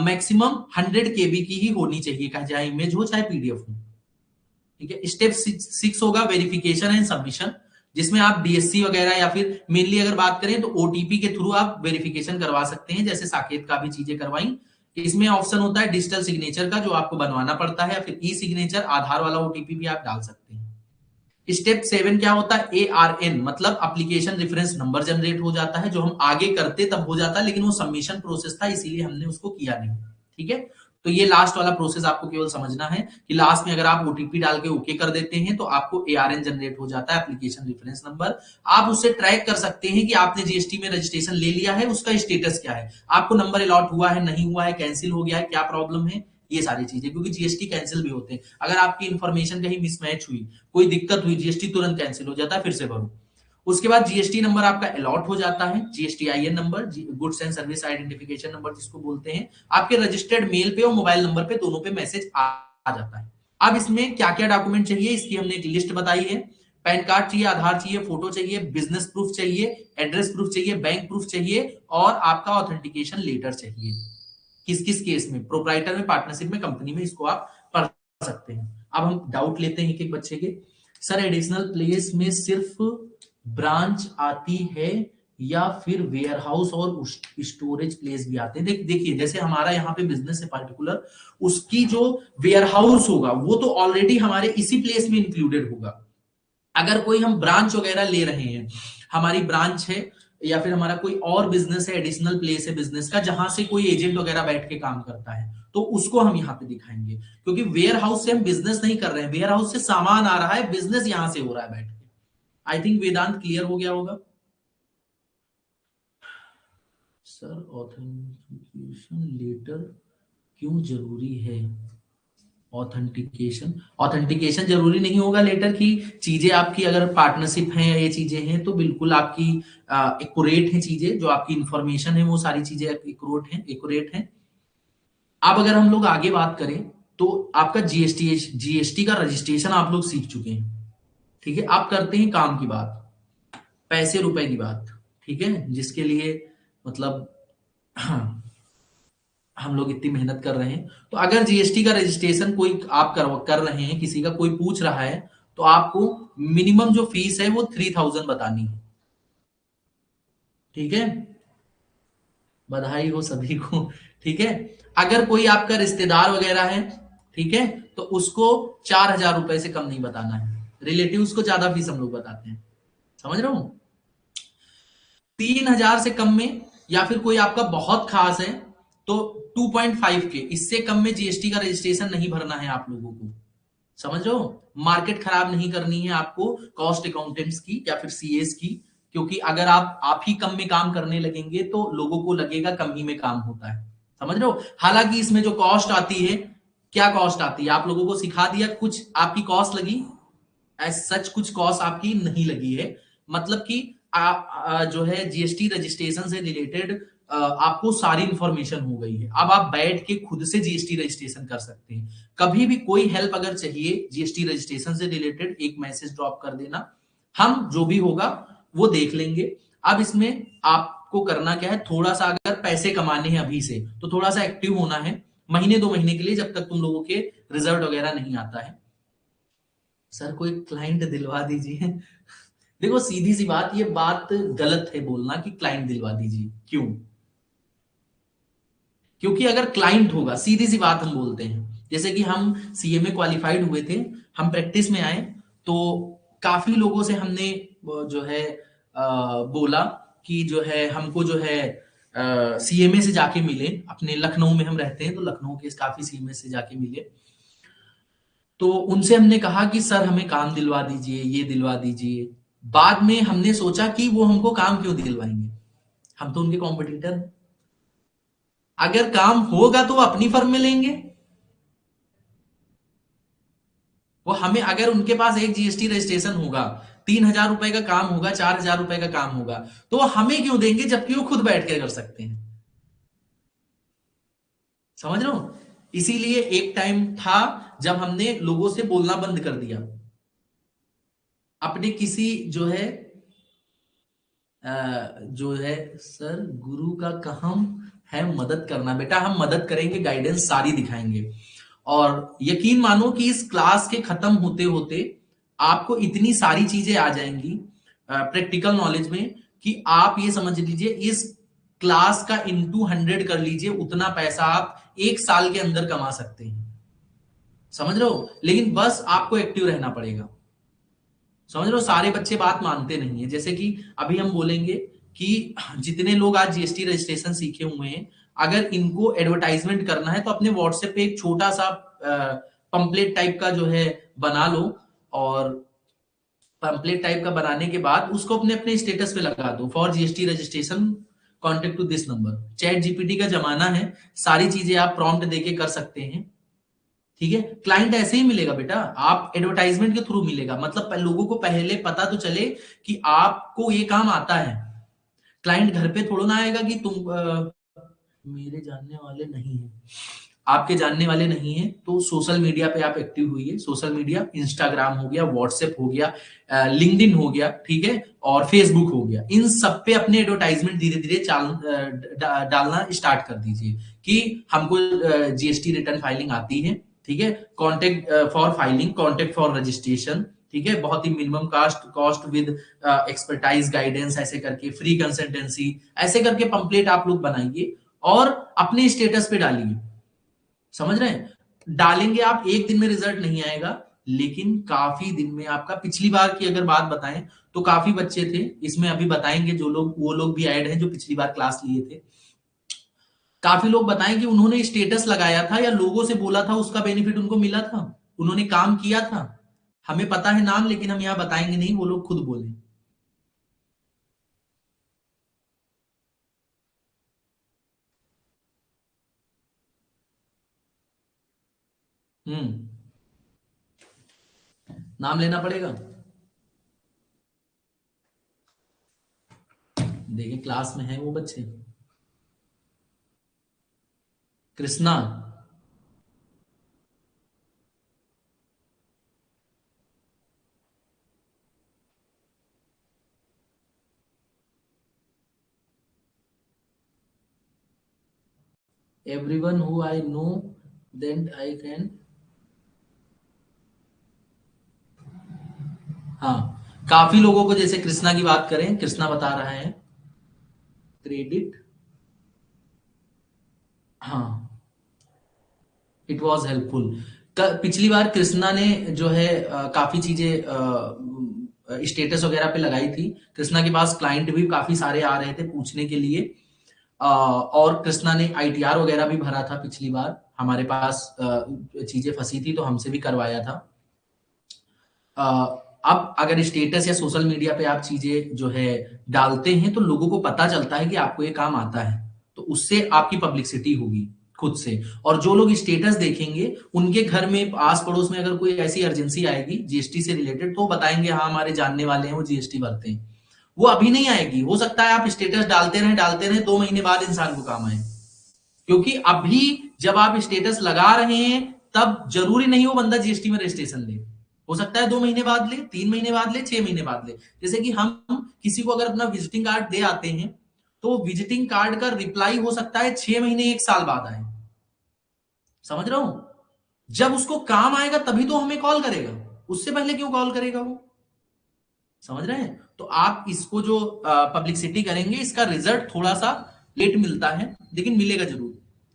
मैक्सिमम 100 केबी की ही होनी चाहिए, चाहे इमेज हो चाहे पीडीएफ हो। ठीक है। स्टेप 6 होगा वेरिफिकेशन एंड सबमिशन, जिसमें आप डीएससी वगैरह या फिर मेनली अगर बात करें तो ओटीपी के थ्रू आप वेरिफिकेशन करवा सकते हैं, जैसे साकेत का भी चीजें करवाई। इसमें ऑप्शन होता है डिजिटल सिग्नेचर का, जो आपको बनवाना पड़ता है, या फिर ई सिग्नेचर, आधार वाला ओटीपी भी आप डाल सकते हैं। स्टेप 7 क्या होता है, ARN, मतलब एप्लीकेशन रेफरेंस नंबर जनरेट हो जाता है, जो हम आगे करते तब हो जाता है, लेकिन वो सबमिशन प्रोसेस था इसीलिए हमने उसको किया नहीं। ठीक है, तो ये लास्ट वाला प्रोसेस आपको केवल समझना है कि लास्ट में अगर आप ओटीपी डाल के ओके कर देते हैं तो आपको ARN जनरेट हो जाता है, एप्लीकेशन रेफरेंस नंबर। आप उससे ट्रैक कर सकते हैं कि आपने जीएसटी में रजिस्ट्रेशन ले लिया है, उसका स्टेटस क्या है, आपको नंबर अलॉट हुआ है, नहीं हुआ है, कैंसिल हो गया है, क्या प्रॉब्लम है, ये सारी चीजें। क्योंकि जीएसटी कैंसिल भी होते हैं, अगर आपकी इंफॉर्मेशन कहीं मिसमैच हुई, कोई दिक्कत हुई, जीएसटी तुरंत कैंसिल हो जाता है, फिर से भरो। उसके बाद जीएसटी नंबर आपका अलॉट हो जाता है, GSTIN number, goods and service identification number जिसको बोलते हैं, आपके रजिस्टर्ड मेल पे और मोबाइल नंबर पे, दोनों पे मैसेज आ जाता है। अब इसमें क्या क्या डॉक्यूमेंट चाहिए, इसकी हमने एक लिस्ट बताई है। पैन कार्ड चाहिए, आधार चाहिए, फोटो चाहिए, बिजनेस प्रूफ चाहिए, एड्रेस प्रूफ चाहिए, बैंक प्रूफ चाहिए, और आपका ऑथेंटिकेशन लेटर चाहिए। किस किस केस में, प्रोप्राइटर में, पार्टनरशिप में, कंपनी में, इसको आप पढ़ सकते हैं। अब हम डाउट लेते हैं एक बच्चे के। सर एडिशनल प्लेस में सिर्फ ब्रांच आती है या फिर वेयर हाउस और स्टोरेज प्लेस भी आते हैं? देखिए, जैसे हमारा यहाँ पे बिजनेस है पर्टिकुलर, उसकी जो वेयर हाउस होगा वो तो ऑलरेडी हमारे इसी प्लेस में इंक्लूडेड होगा। अगर कोई हम ब्रांच वगैरह ले रहे हैं, हमारी ब्रांच है या फिर हमारा कोई और बिजनेस है, एडिशनल प्लेस है बिजनेस का, जहां से कोई एजेंट वगैरह बैठ के काम करता है, तो उसको हम यहाँ पे दिखाएंगे। क्योंकि वेयर हाउस से हम बिजनेस नहीं कर रहे हैं, वेयर हाउस से सामान आ रहा है, बिजनेस यहां से हो रहा है बैठ के। आई थिंक वेदांत क्लियर हो गया होगा। सर ऑथेंटिकेशन लेटर क्यों जरूरी है? ऑथेंटिकेशन ऑथेंटिकेशन जरूरी नहीं होगा लेटर की। चीजें आपकी अगर पार्टनरशिप है या ये चीजें हैं तो बिल्कुल आपकी एक्यूरेट है चीजें, जो आपकी इंफॉर्मेशन है वो सारी चीजें एक्यूरेट हैं। अब अगर हम लोग आगे बात करें तो आपका जीएसटी का रजिस्ट्रेशन आप लोग सीख चुके हैं। ठीक है, आप करते हैं काम की बात, पैसे रुपए की बात। ठीक है, जिसके लिए मतलब हम लोग इतनी मेहनत कर रहे हैं। तो अगर जीएसटी का रजिस्ट्रेशन कोई आप कर रहे हैं, किसी का कोई पूछ रहा है, तो आपको मिनिमम जो फीस है वो 3000 बतानी है। ठीक है, बधाई हो सभी को। ठीक है, अगर कोई आपका रिश्तेदार वगैरह है, ठीक है, तो उसको 4000 रुपए से कम नहीं बताना है। रिलेटिव्स को ज्यादा फीस हम लोग बताते हैं, समझ रहे हो। 3000 से कम में, या फिर कोई आपका बहुत खास है तो 2.5 के, इससे कम में जीएसटी का रजिस्ट्रेशन नहीं भरना है आप लोगों को। समझ रहे हो, मार्केट खराब नहीं करनी है आपको कॉस्ट अकाउंटेंट्स की या फिर सीएस की। क्योंकि अगर आप ही कम में काम करने लगेंगे तो लोगों को लगेगा कम ही में काम होता है। समझ रहे हो, हालांकि इसमें जो कॉस्ट आती है, क्या कॉस्ट आती है, आप लोगों को सिखा दिया, कुछ आपकी कॉस्ट लगी, एज सच कुछ कॉस्ट आपकी नहीं लगी है। मतलब कि जो है जीएसटी रजिस्ट्रेशन से रिलेटेड आपको सारी इंफॉर्मेशन हो गई है। अब आप बैठ के खुद से जीएसटी रजिस्ट्रेशन कर सकते हैं। कभी भी कोई हेल्प अगर चाहिए जीएसटी रजिस्ट्रेशन से रिलेटेड, एक मैसेज ड्रॉप कर देना, हम जो भी होगा वो देख लेंगे। अब इसमें आपको करना क्या है, थोड़ा सा अगर पैसे कमाने हैं अभी से तो थोड़ा सा एक्टिव होना है, महीने 2 महीने के लिए, जब तक तुम लोगों के रिजल्ट वगैरह नहीं आता है। सर कोई क्लाइंट दिलवा दीजिए। देखो सीधी सी बात, ये बात गलत है बोलना कि क्लाइंट दिलवा दीजिए। क्यों? क्योंकि अगर क्लाइंट होगा, सीधी सी बात हम बोलते हैं, जैसे कि हम सीएमए क्वालिफाइड हुए थे, हम प्रैक्टिस में आए, तो काफी लोगों से हमने जो है बोला कि जो है हमको जो है सीएमए से जाके मिले। अपने लखनऊ में हम रहते हैं, तो लखनऊ के काफी सीएमए से जाके मिले। तो उनसे हमने कहा कि सर हमें काम दिलवा दीजिए, ये दिलवा दीजिए। बाद में हमने सोचा कि वो हमको काम क्यों दिलवाएंगे, हम तो उनके कॉम्पिटिटर हैं। अगर काम होगा तो वो अपनी फर्म में लेंगे। वो हमें, अगर उनके पास एक जीएसटी रजिस्ट्रेशन होगा, 3,000 रुपए का काम होगा, 4,000 रुपए का काम होगा, तो वो हमें क्यों देंगे जबकि वो खुद बैठ के कर सकते हैं। समझ रहे हो? इसीलिए एक टाइम था जब हमने लोगों से बोलना बंद कर दिया। अपने किसी जो है जो है, सर गुरु का काम है मदद करना। बेटा हम मदद करेंगे, गाइडेंस सारी दिखाएंगे। और यकीन मानो कि इस क्लास के खत्म होते होते आपको इतनी सारी चीजें आ जाएंगी प्रैक्टिकल नॉलेज में, कि आप ये समझ लीजिए इस क्लास का इंटू 100 कर लीजिए, उतना पैसा आप एक साल के अंदर कमा सकते हैं। समझ रहे हो? लेकिन बस आपको एक्टिव रहना पड़ेगा। समझ रहे हो? सारे बच्चे बात मानते नहीं है। जैसे कि अभी हम बोलेंगे कि जितने लोग आज जीएसटी रजिस्ट्रेशन सीखे हुए हैं, अगर इनको एडवर्टाइजमेंट करना है तो अपने व्हाट्सएप पे एक छोटा सा पंपलेट टाइप का जो है बना लो, और पंपलेट टाइप का बनाने के बाद उसको अपने अपने स्टेटस पे लगा दो, for GST registration contact to this number. ChatGPT का जमाना है, सारी चीजें आप प्रॉम्प्ट देके कर सकते हैं। ठीक है? क्लाइंट ऐसे ही मिलेगा बेटा, आप एडवर्टाइजमेंट के थ्रू मिलेगा। मतलब लोगों को पहले पता तो चले कि आपको ये काम आता है। क्लाइंट घर पे थोड़ा ना आएगा कि तुम मेरे जानने वाले नहीं है, आपके जानने वाले नहीं है, तो सोशल मीडिया पे आप एक्टिव हुई। सोशल मीडिया, इंस्टाग्राम हो गया, व्हाट्सएप हो गया, लिंक्डइन हो गया, ठीक है, और फेसबुक हो गया। इन सब पे अपने एडवर्टाइजमेंट धीरे धीरे डालना स्टार्ट कर दीजिए कि हमको जीएसटी रिटर्न फाइलिंग आती है। ठीक है? Contact for filing, contact for registration. ठीक है? बहुत ही minimum cost, cost with expertise guidance, ऐसे करके फ्री कंसल्टेंसी, ऐसे करके पंपलेट आप लोग बनाइए और अपने स्टेटस पे डालिए। समझ रहे हैं? डालेंगे आप, एक दिन में रिजल्ट नहीं आएगा, लेकिन काफी दिन में आपका। पिछली बार की अगर बात बताएं तो काफी बच्चे थे इसमें, अभी बताएंगे जो लोग, वो लोग भी ऐड हैं जो पिछली बार क्लास लिए थे। काफी लोग बताएं कि उन्होंने स्टेटस लगाया था या लोगों से बोला था, उसका बेनिफिट उनको मिला था, उन्होंने काम किया था। हमें पता है नाम, लेकिन हम यहां बताएंगे नहीं, वो लोग खुद बोले। हम्म। नाम लेना पड़ेगा। देखिए क्लास में है वो बच्चे। Krishna. everyone who I know, then I can। हाँ, काफी लोगों को, जैसे कृष्णा की बात करें, कृष्णा बता रहा है क्रेडिट। हाँ, इट वॉज हेल्पफुल। पिछली बार कृष्णा ने जो है काफी चीजें स्टेटस वगैरह पे लगाई थी। कृष्णा के पास क्लाइंट भी काफी सारे आ रहे थे पूछने के लिए, और कृष्णा ने आईटीआर वगैरह भी भरा था पिछली बार। हमारे पास चीजें फंसी थी तो हमसे भी करवाया था। अब अगर स्टेटस या सोशल मीडिया पे आप चीजें जो है डालते हैं तो लोगों को पता चलता है कि आपको ये काम आता है, तो उससे आपकी पब्लिसिटी होगी खुद से। और जो लोग स्टेटस देखेंगे, उनके घर में, आस पड़ोस में अगर कोई ऐसी अर्जेंसी आएगी जीएसटी से रिलेटेड, तो बताएंगे हाँ हमारे जानने वाले हैं, वो जीएसटी भरते हैं। वो अभी नहीं आएगी, हो सकता है आप स्टेटस डालते रहे 2 महीने बाद इंसान को काम आए। क्योंकि अभी जब आप स्टेटस लगा रहे हैं, तब जरूरी नहीं वो बंदा जीएसटी में रजिस्ट्रेशन ले। हो सकता है 2 महीने बाद ले, 3 महीने बाद ले, 6 महीने बाद ले। जैसे कि हम किसी को अगर अपना विजिटिंग कार्ड दे आते हैं, तो विजिटिंग कार्ड का रिप्लाई हो सकता है 6 महीने, 1 साल बाद आए। समझ रहा हूं? जब उसको काम आएगा तभी तो हमें कॉल करेगा, उससे पहले क्यों कॉल करेगा वो? समझ रहे हैं? तो आप इसको जो पब्लिसिटी करेंगे, इसका रिजल्ट थोड़ा सा लेट मिलता है, लेकिन मिलेगा जरूर।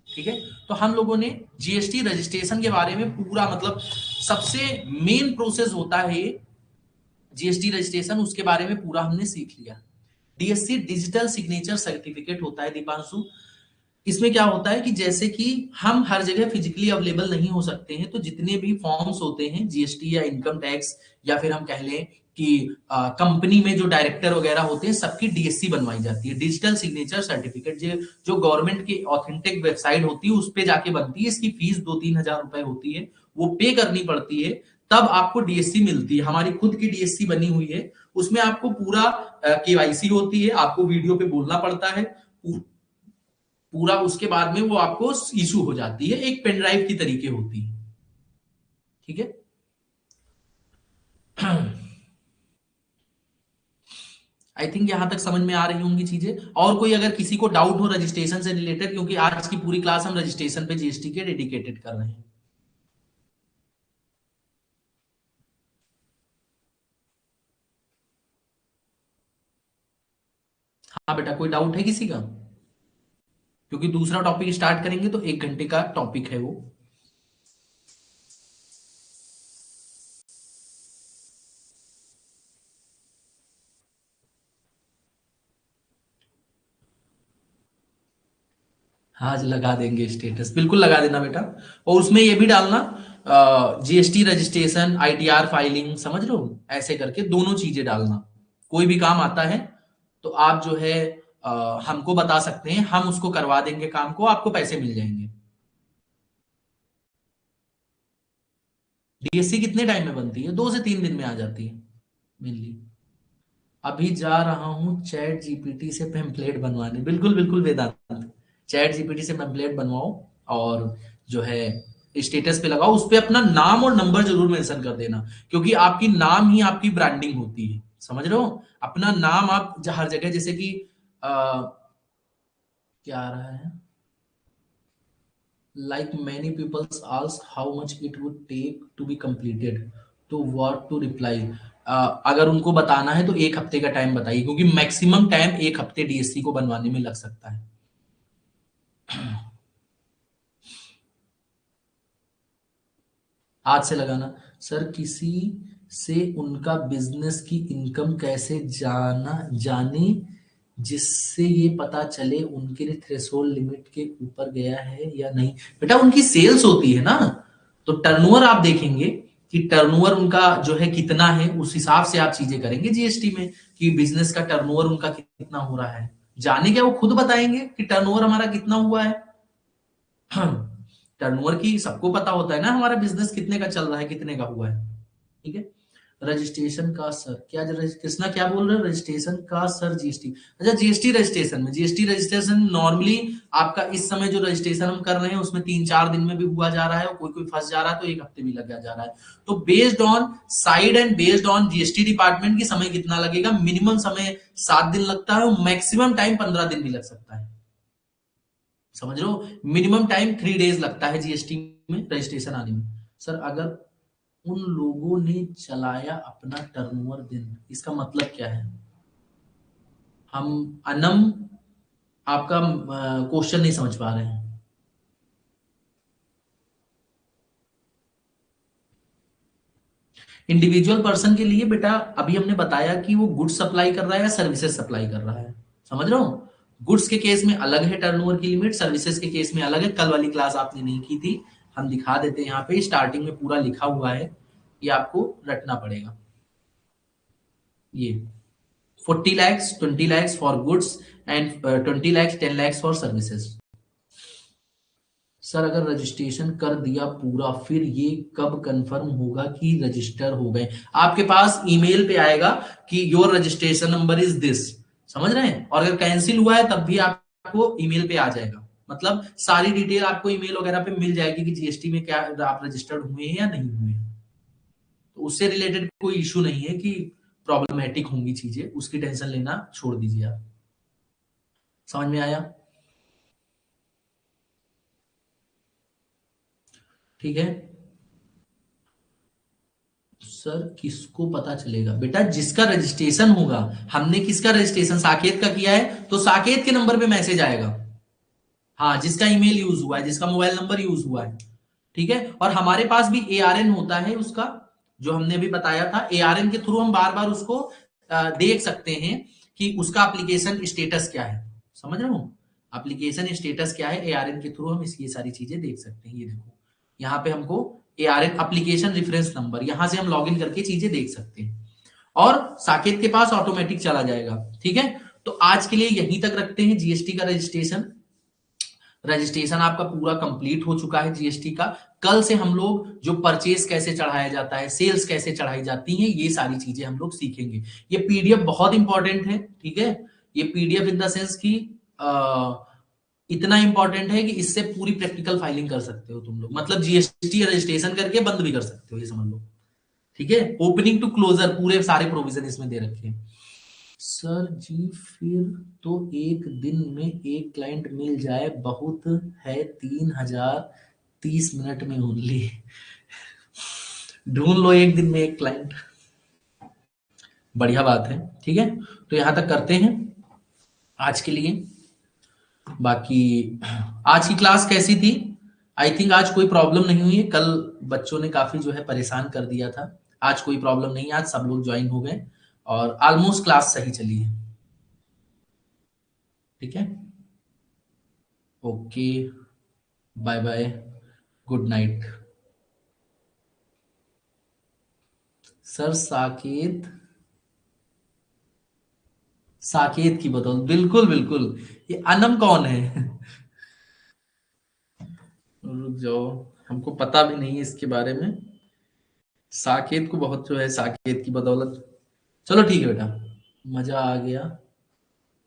ठीक है, तो हम लोगों ने जीएसटी रजिस्ट्रेशन के बारे में पूरा, मतलब सबसे मेन प्रोसेस होता है ये जीएसटी रजिस्ट्रेशन, उसके बारे में पूरा हमने सीख लिया। डीएससी डिजिटल सिग्नेचर सर्टिफिकेट होता है दीपांशु। इसमें क्या होता है कि जैसे कि हम हर जगह फिजिकली अवेलेबल नहीं हो सकते हैं, तो जितने भी फॉर्म्स होते हैं जीएसटी या इनकम टैक्स, या फिर हम कह लें कि कंपनी में जो डायरेक्टर वगैरह होते हैं, सबकी डीएससी बनवाई जाती है, डिजिटल सिग्नेचर सर्टिफिकेट, जो गवर्नमेंट की ऑथेंटिक वेबसाइट होती है उस पे जाके बनती है। इसकी फीस 2-3 हजार रुपए होती है, वो पे करनी पड़ती है, तब आपको डीएससी मिलती है। हमारी खुद की डीएससी बनी हुई है, उसमें आपको पूरा केवाईसी होती है, आपको वीडियो पे बोलना पड़ता है पूरा, उसके बाद में वो आपको इशू हो जाती है, एक पेन ड्राइव की तरीके होती है। ठीक है। आई थिंक यहां तक समझ में आ रही होंगी चीजें। और कोई अगर किसी को डाउट हो रजिस्ट्रेशन से रिलेटेड, क्योंकि आज की पूरी क्लास हम रजिस्ट्रेशन पे जीएसटी के डेडिकेटेड कर रहे हैं। हाँ बेटा, कोई डाउट है किसी का? क्योंकि दूसरा टॉपिक स्टार्ट करेंगे तो 1 घंटे का टॉपिक है वो। आज लगा देंगे स्टेटस, बिल्कुल लगा देना बेटा। और उसमें ये भी डालना जीएसटी रजिस्ट्रेशन, आईटीआर फाइलिंग, समझ लो, ऐसे करके दोनों चीजें डालना। कोई भी काम आता है तो आप जो है हमको बता सकते हैं, हम उसको करवा देंगे काम को, आपको पैसे मिल जाएंगे। डीएससी कितने टाइम में बनती है? 2 से 3 दिन में आ जाती है मेनली। अभी जा रहा हूं चैट जीपीटी से पेम्पलेट बनवाने, बिल्कुल बिल्कुल वेदांत, चैट जीपीटी से पेम्पलेट बनवाओ, और जो है स्टेटस पे लगाओ, उस पे अपना नाम और नंबर जरूर मेंशन कर देना, क्योंकि आपकी नाम ही आपकी ब्रांडिंग होती है, समझ रहे हो? अपना नाम आप हर जगह, जैसे कि क्या आ रहा है, like many people ask how much it would take to be completed, तो what to reply। अगर उनको बताना है तो 1 हफ्ते का टाइम बताइए, क्योंकि मैक्सिमम टाइम 1 हफ्ते डीएससी को बनवाने में लग सकता है। आज से लगाना। सर किसी से उनका बिजनेस की इनकम कैसे जाने जिससे ये पता चले उनके लिए थ्रेशोल्ड लिमिट के ऊपर गया है या नहीं? बेटा उनकी सेल्स होती है ना, तो टर्नओवर आप देखेंगे कि टर्नओवर उनका जो है कितना है, उस हिसाब से आप चीजें करेंगे जीएसटी में, कि बिजनेस का टर्नओवर उनका कितना हो रहा है। जाने क्या, वो खुद बताएंगे कि टर्नओवर हमारा कितना हुआ है। टर्नओवर की सबको पता होता है ना, हमारा बिजनेस कितने का चल रहा है, कितने का हुआ है। ठीक है। रजिस्ट्रेशन का सर क्या, कृष्णा क्या बोल रहे हैं? रजिस्ट्रेशन का सर जीएसटी, अच्छा जीएसटी रजिस्ट्रेशन में, जीएसटी रजिस्ट्रेशन नॉर्मली आपका इस समय जो रजिस्ट्रेशन हम कर रहे हैं उसमें 3-4 दिन में भी हुआ जा रहा है, और कोई कोई फंस जा रहा है तो 1 हफ्ते भी लग जा रहा है। तो based on side and based on GST department की समय कितना लगेगा, मिनिमम समय 7 दिन लगता है, और मैक्सिमम टाइम 15 दिन भी लग सकता है। समझ लो, मिनिमम टाइम 3 डेज लगता है जीएसटी में रजिस्ट्रेशन आने में। सर अगर उन लोगों ने चलाया अपना टर्नओवर दिन, इसका मतलब क्या है? हम अनम आपका क्वेश्चन नहीं समझ पा रहे हैं। इंडिविजुअल पर्सन के लिए बेटा अभी हमने बताया कि वो गुड्स सप्लाई कर रहा है या सर्विसेज सप्लाई कर रहा है, समझ रहे हो? गुड्स के केस में अलग है टर्नओवर की लिमिट, सर्विसेज के केस में अलग है। कल वाली क्लास आपने नहीं की थी, हम दिखा देते हैं, यहाँ पे स्टार्टिंग में पूरा लिखा हुआ है, ये आपको रटना पड़ेगा। ये 40 lakhs, 20 lakhs for goods, and 20 lakhs, 10 lakhs for services. Sir अगर रजिस्ट्रेशन कर दिया पूरा, फिर ये कब कंफर्म होगा कि रजिस्टर हो गए? आपके पास ईमेल पे आएगा कि your registration number is this, समझ रहे हैं? और अगर कैंसिल हुआ है तब भी आपको ईमेल पे आ जाएगा, मतलब सारी डिटेल आपको ईमेल वगैरह पे मिल जाएगी कि जीएसटी में क्या आप रजिस्टर्ड हुए हैं या नहीं हुए हैं। तो उससे रिलेटेड कोई इशू नहीं है कि प्रॉब्लमेटिक होंगी चीजें, उसकी टेंशन लेना छोड़ दीजिए आप। समझ में आया? ठीक है। सर किसको पता चलेगा बेटा? जिसका रजिस्ट्रेशन होगा। हमने किसका रजिस्ट्रेशन साकेत का किया है, तो साकेत के नंबर पे मैसेज आएगा। हाँ, जिसका ईमेल यूज हुआ है, जिसका मोबाइल नंबर यूज हुआ है, ठीक है। और हमारे पास भी एआरएन होता है उसका, जो हमने अभी बताया था। एआरएन के थ्रू हम बार बार उसको देख सकते हैं कि उसका एप्लीकेशन स्टेटस क्या है। समझ रहे हो? एप्लीकेशन स्टेटस क्या है, एआरएन के थ्रू हम ये सारी चीजें देख सकते हैं। ये देखो, यहाँ पे हमको एआरएन एप्लीकेशन रेफरेंस नंबर, यहां से हम लॉग इन करके चीजें देख सकते हैं और साकेत के पास ऑटोमेटिक चला जाएगा। ठीक है, तो आज के लिए यहीं तक रखते हैं। जीएसटी का रजिस्ट्रेशन आपका पूरा कंप्लीट हो चुका है जीएसटी का। कल से हम लोग जो परचेज कैसे चढ़ाया जाता है, सेल्स कैसे चढ़ाई जाती हैं, ये सारी चीजें हम लोग सीखेंगे। ये पीडीएफ बहुत इंपॉर्टेंट है, ठीक है। ये पीडीएफ इन द सेंस की इतना इंपॉर्टेंट है कि इससे पूरी प्रैक्टिकल फाइलिंग कर सकते हो तुम लोग, मतलब जीएसटी रजिस्ट्रेशन करके बंद भी कर सकते हो, ये समझ लो। ठीक है, ओपनिंग टू क्लोजर पूरे सारे प्रोविजन इसमें दे रखे हैं। सर जी फिर तो एक दिन में एक क्लाइंट मिल जाए बहुत है, 3030 मिनट में ओनली। ढूंढ लो एक दिन में एक क्लाइंट, बढ़िया बात है। ठीक है, तो यहां तक करते हैं आज के लिए। बाकी आज की क्लास कैसी थी? आई थिंक आज कोई प्रॉब्लम नहीं हुई है। कल बच्चों ने काफी जो है परेशान कर दिया था। आज कोई प्रॉब्लम नहीं है, आज सब लोग ज्वाइन हो गए और ऑलमोस्ट क्लास सही चली है। ठीक है, okay, bye bye, good night. Sir Saket की बदौलत, बिल्कुल बिल्कुल। ये अनम कौन है? रुक जाओ, हमको पता भी नहीं है इसके बारे में। साकेत को बहुत जो है साकेत की बदौलत। चलो ठीक है बेटा, मजा आ गया।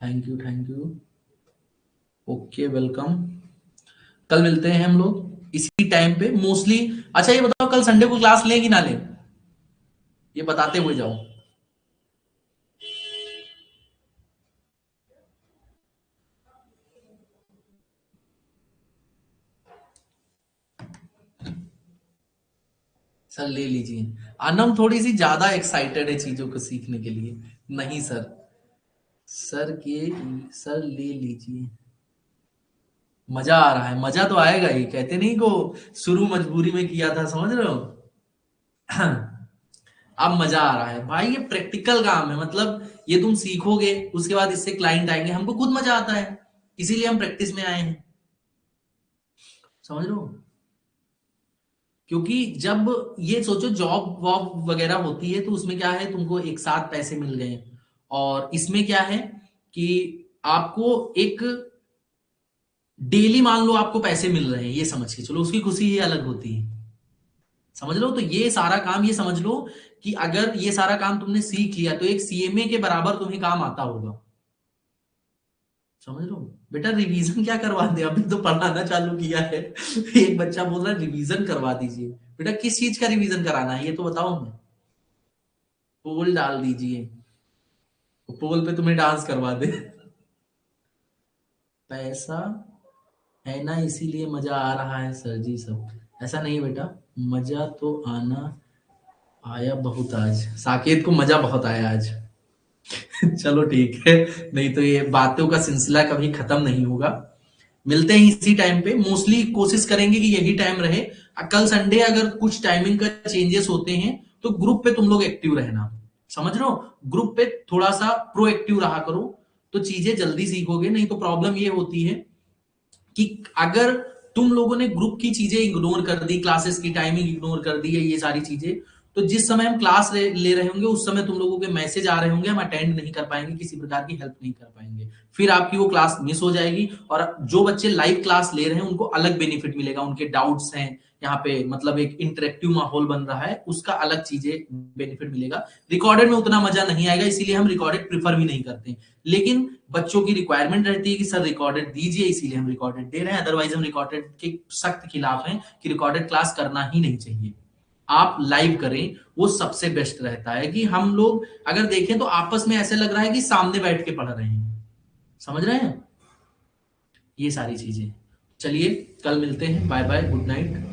Thank you thank you, okay welcome. कल मिलते हैं हम लोग इसी टाइम पे मोस्टली। अच्छा ये बताओ, कल संडे को क्लास लें कि ना लें, ये बताते हुए जाओ। सर ले लीजिए। अनम थोड़ी सी ज्यादा एक्साइटेड है चीजों को सीखने के लिए। नहीं सर, सर के सर ले लीजिए। मजा आ रहा है, मजा तो आएगा ही, कहते नहीं को शुरू मजबूरी में किया था, समझ रहे हो? अब मजा आ रहा है भाई, ये प्रैक्टिकल काम है। मतलब ये तुम सीखोगे, उसके बाद इससे क्लाइंट आएंगे, हमको खुद मजा आता है, इसीलिए हम प्रैक्टिस में आए हैं। समझ रहे हो? क्योंकि जब ये सोचो जॉब वॉब वगैरह होती है तो उसमें क्या है, तुमको एक साथ पैसे मिल गए। और इसमें क्या है कि आपको एक डेली मान लो आपको पैसे मिल रहे हैं, ये समझ के चलो, उसकी खुशी ही अलग होती है। समझ लो, तो ये सारा काम ये समझ लो कि अगर ये सारा काम तुमने सीख लिया तो एक सीएमए के बराबर तुम्हें काम आता होगा। समझ लो बेटा, रिवीजन क्या करवा दे, अभी तो पढ़ाना चालू किया है। एक बच्चा बोल रहा है रिवीजन करवा दीजिए। बेटा किस चीज का रिवीजन कराना है ये तो बताओ हमें। पोल डाल दीजिए, पोल पे तुम्हें डांस करवा दे। पैसा है ना, इसीलिए मजा आ रहा है सर जी सब। ऐसा नहीं बेटा, मजा तो आना आया बहुत आज, साकेत को मजा बहुत आया आज। चलो ठीक है, नहीं तो ये बातों का सिलसिला कभी खत्म नहीं होगा। मिलते हैं इसी टाइम पे, मोस्टली कोशिश करेंगे कि यही टाइम रहे। कल संडे अगर कुछ टाइमिंग का चेंजेस होते हैं तो ग्रुप पे तुम लोग एक्टिव रहना। समझ रहे हो? ग्रुप पे थोड़ा सा प्रोएक्टिव रहा करो, तो चीजें जल्दी सीखोगे। नहीं तो प्रॉब्लम ये होती है कि अगर तुम लोगों ने ग्रुप की चीजें इग्नोर कर दी, क्लासेस की टाइमिंग इग्नोर कर दी है, ये सारी चीजें, तो जिस समय हम क्लास ले रहे होंगे उस समय तुम लोगों के मैसेज आ रहे होंगे, हम अटेंड नहीं कर पाएंगे, किसी प्रकार की हेल्प नहीं कर पाएंगे, फिर आपकी वो क्लास मिस हो जाएगी। और जो बच्चे लाइव क्लास ले रहे हैं उनको अलग बेनिफिट मिलेगा, उनके डाउट्स हैं यहाँ पे, मतलब एक इंटरेक्टिव माहौल बन रहा है, उसका अलग चीजें बेनिफिट मिलेगा। रिकॉर्डेड में उतना मजा नहीं आएगा, इसीलिए हम रिकॉर्डेड प्रीफर भी नहीं करते। लेकिन बच्चों की रिक्वायरमेंट रहती है कि सर रिकॉर्डेड दीजिए, इसीलिए हम रिकॉर्डेड दे रहे हैं। अदरवाइज हम रिकॉर्डेड के सख्त खिलाफ हैं कि रिकॉर्डेड क्लास करना ही नहीं चाहिए। आप लाइव करें, वो सबसे बेस्ट रहता है। कि हम लोग अगर देखें तो आपस में ऐसे लग रहा है कि सामने बैठ के पढ़ रहे हैं। समझ रहे हैं? ये सारी चीजें। चलिए कल मिलते हैं, बाय बाय, गुड नाइट।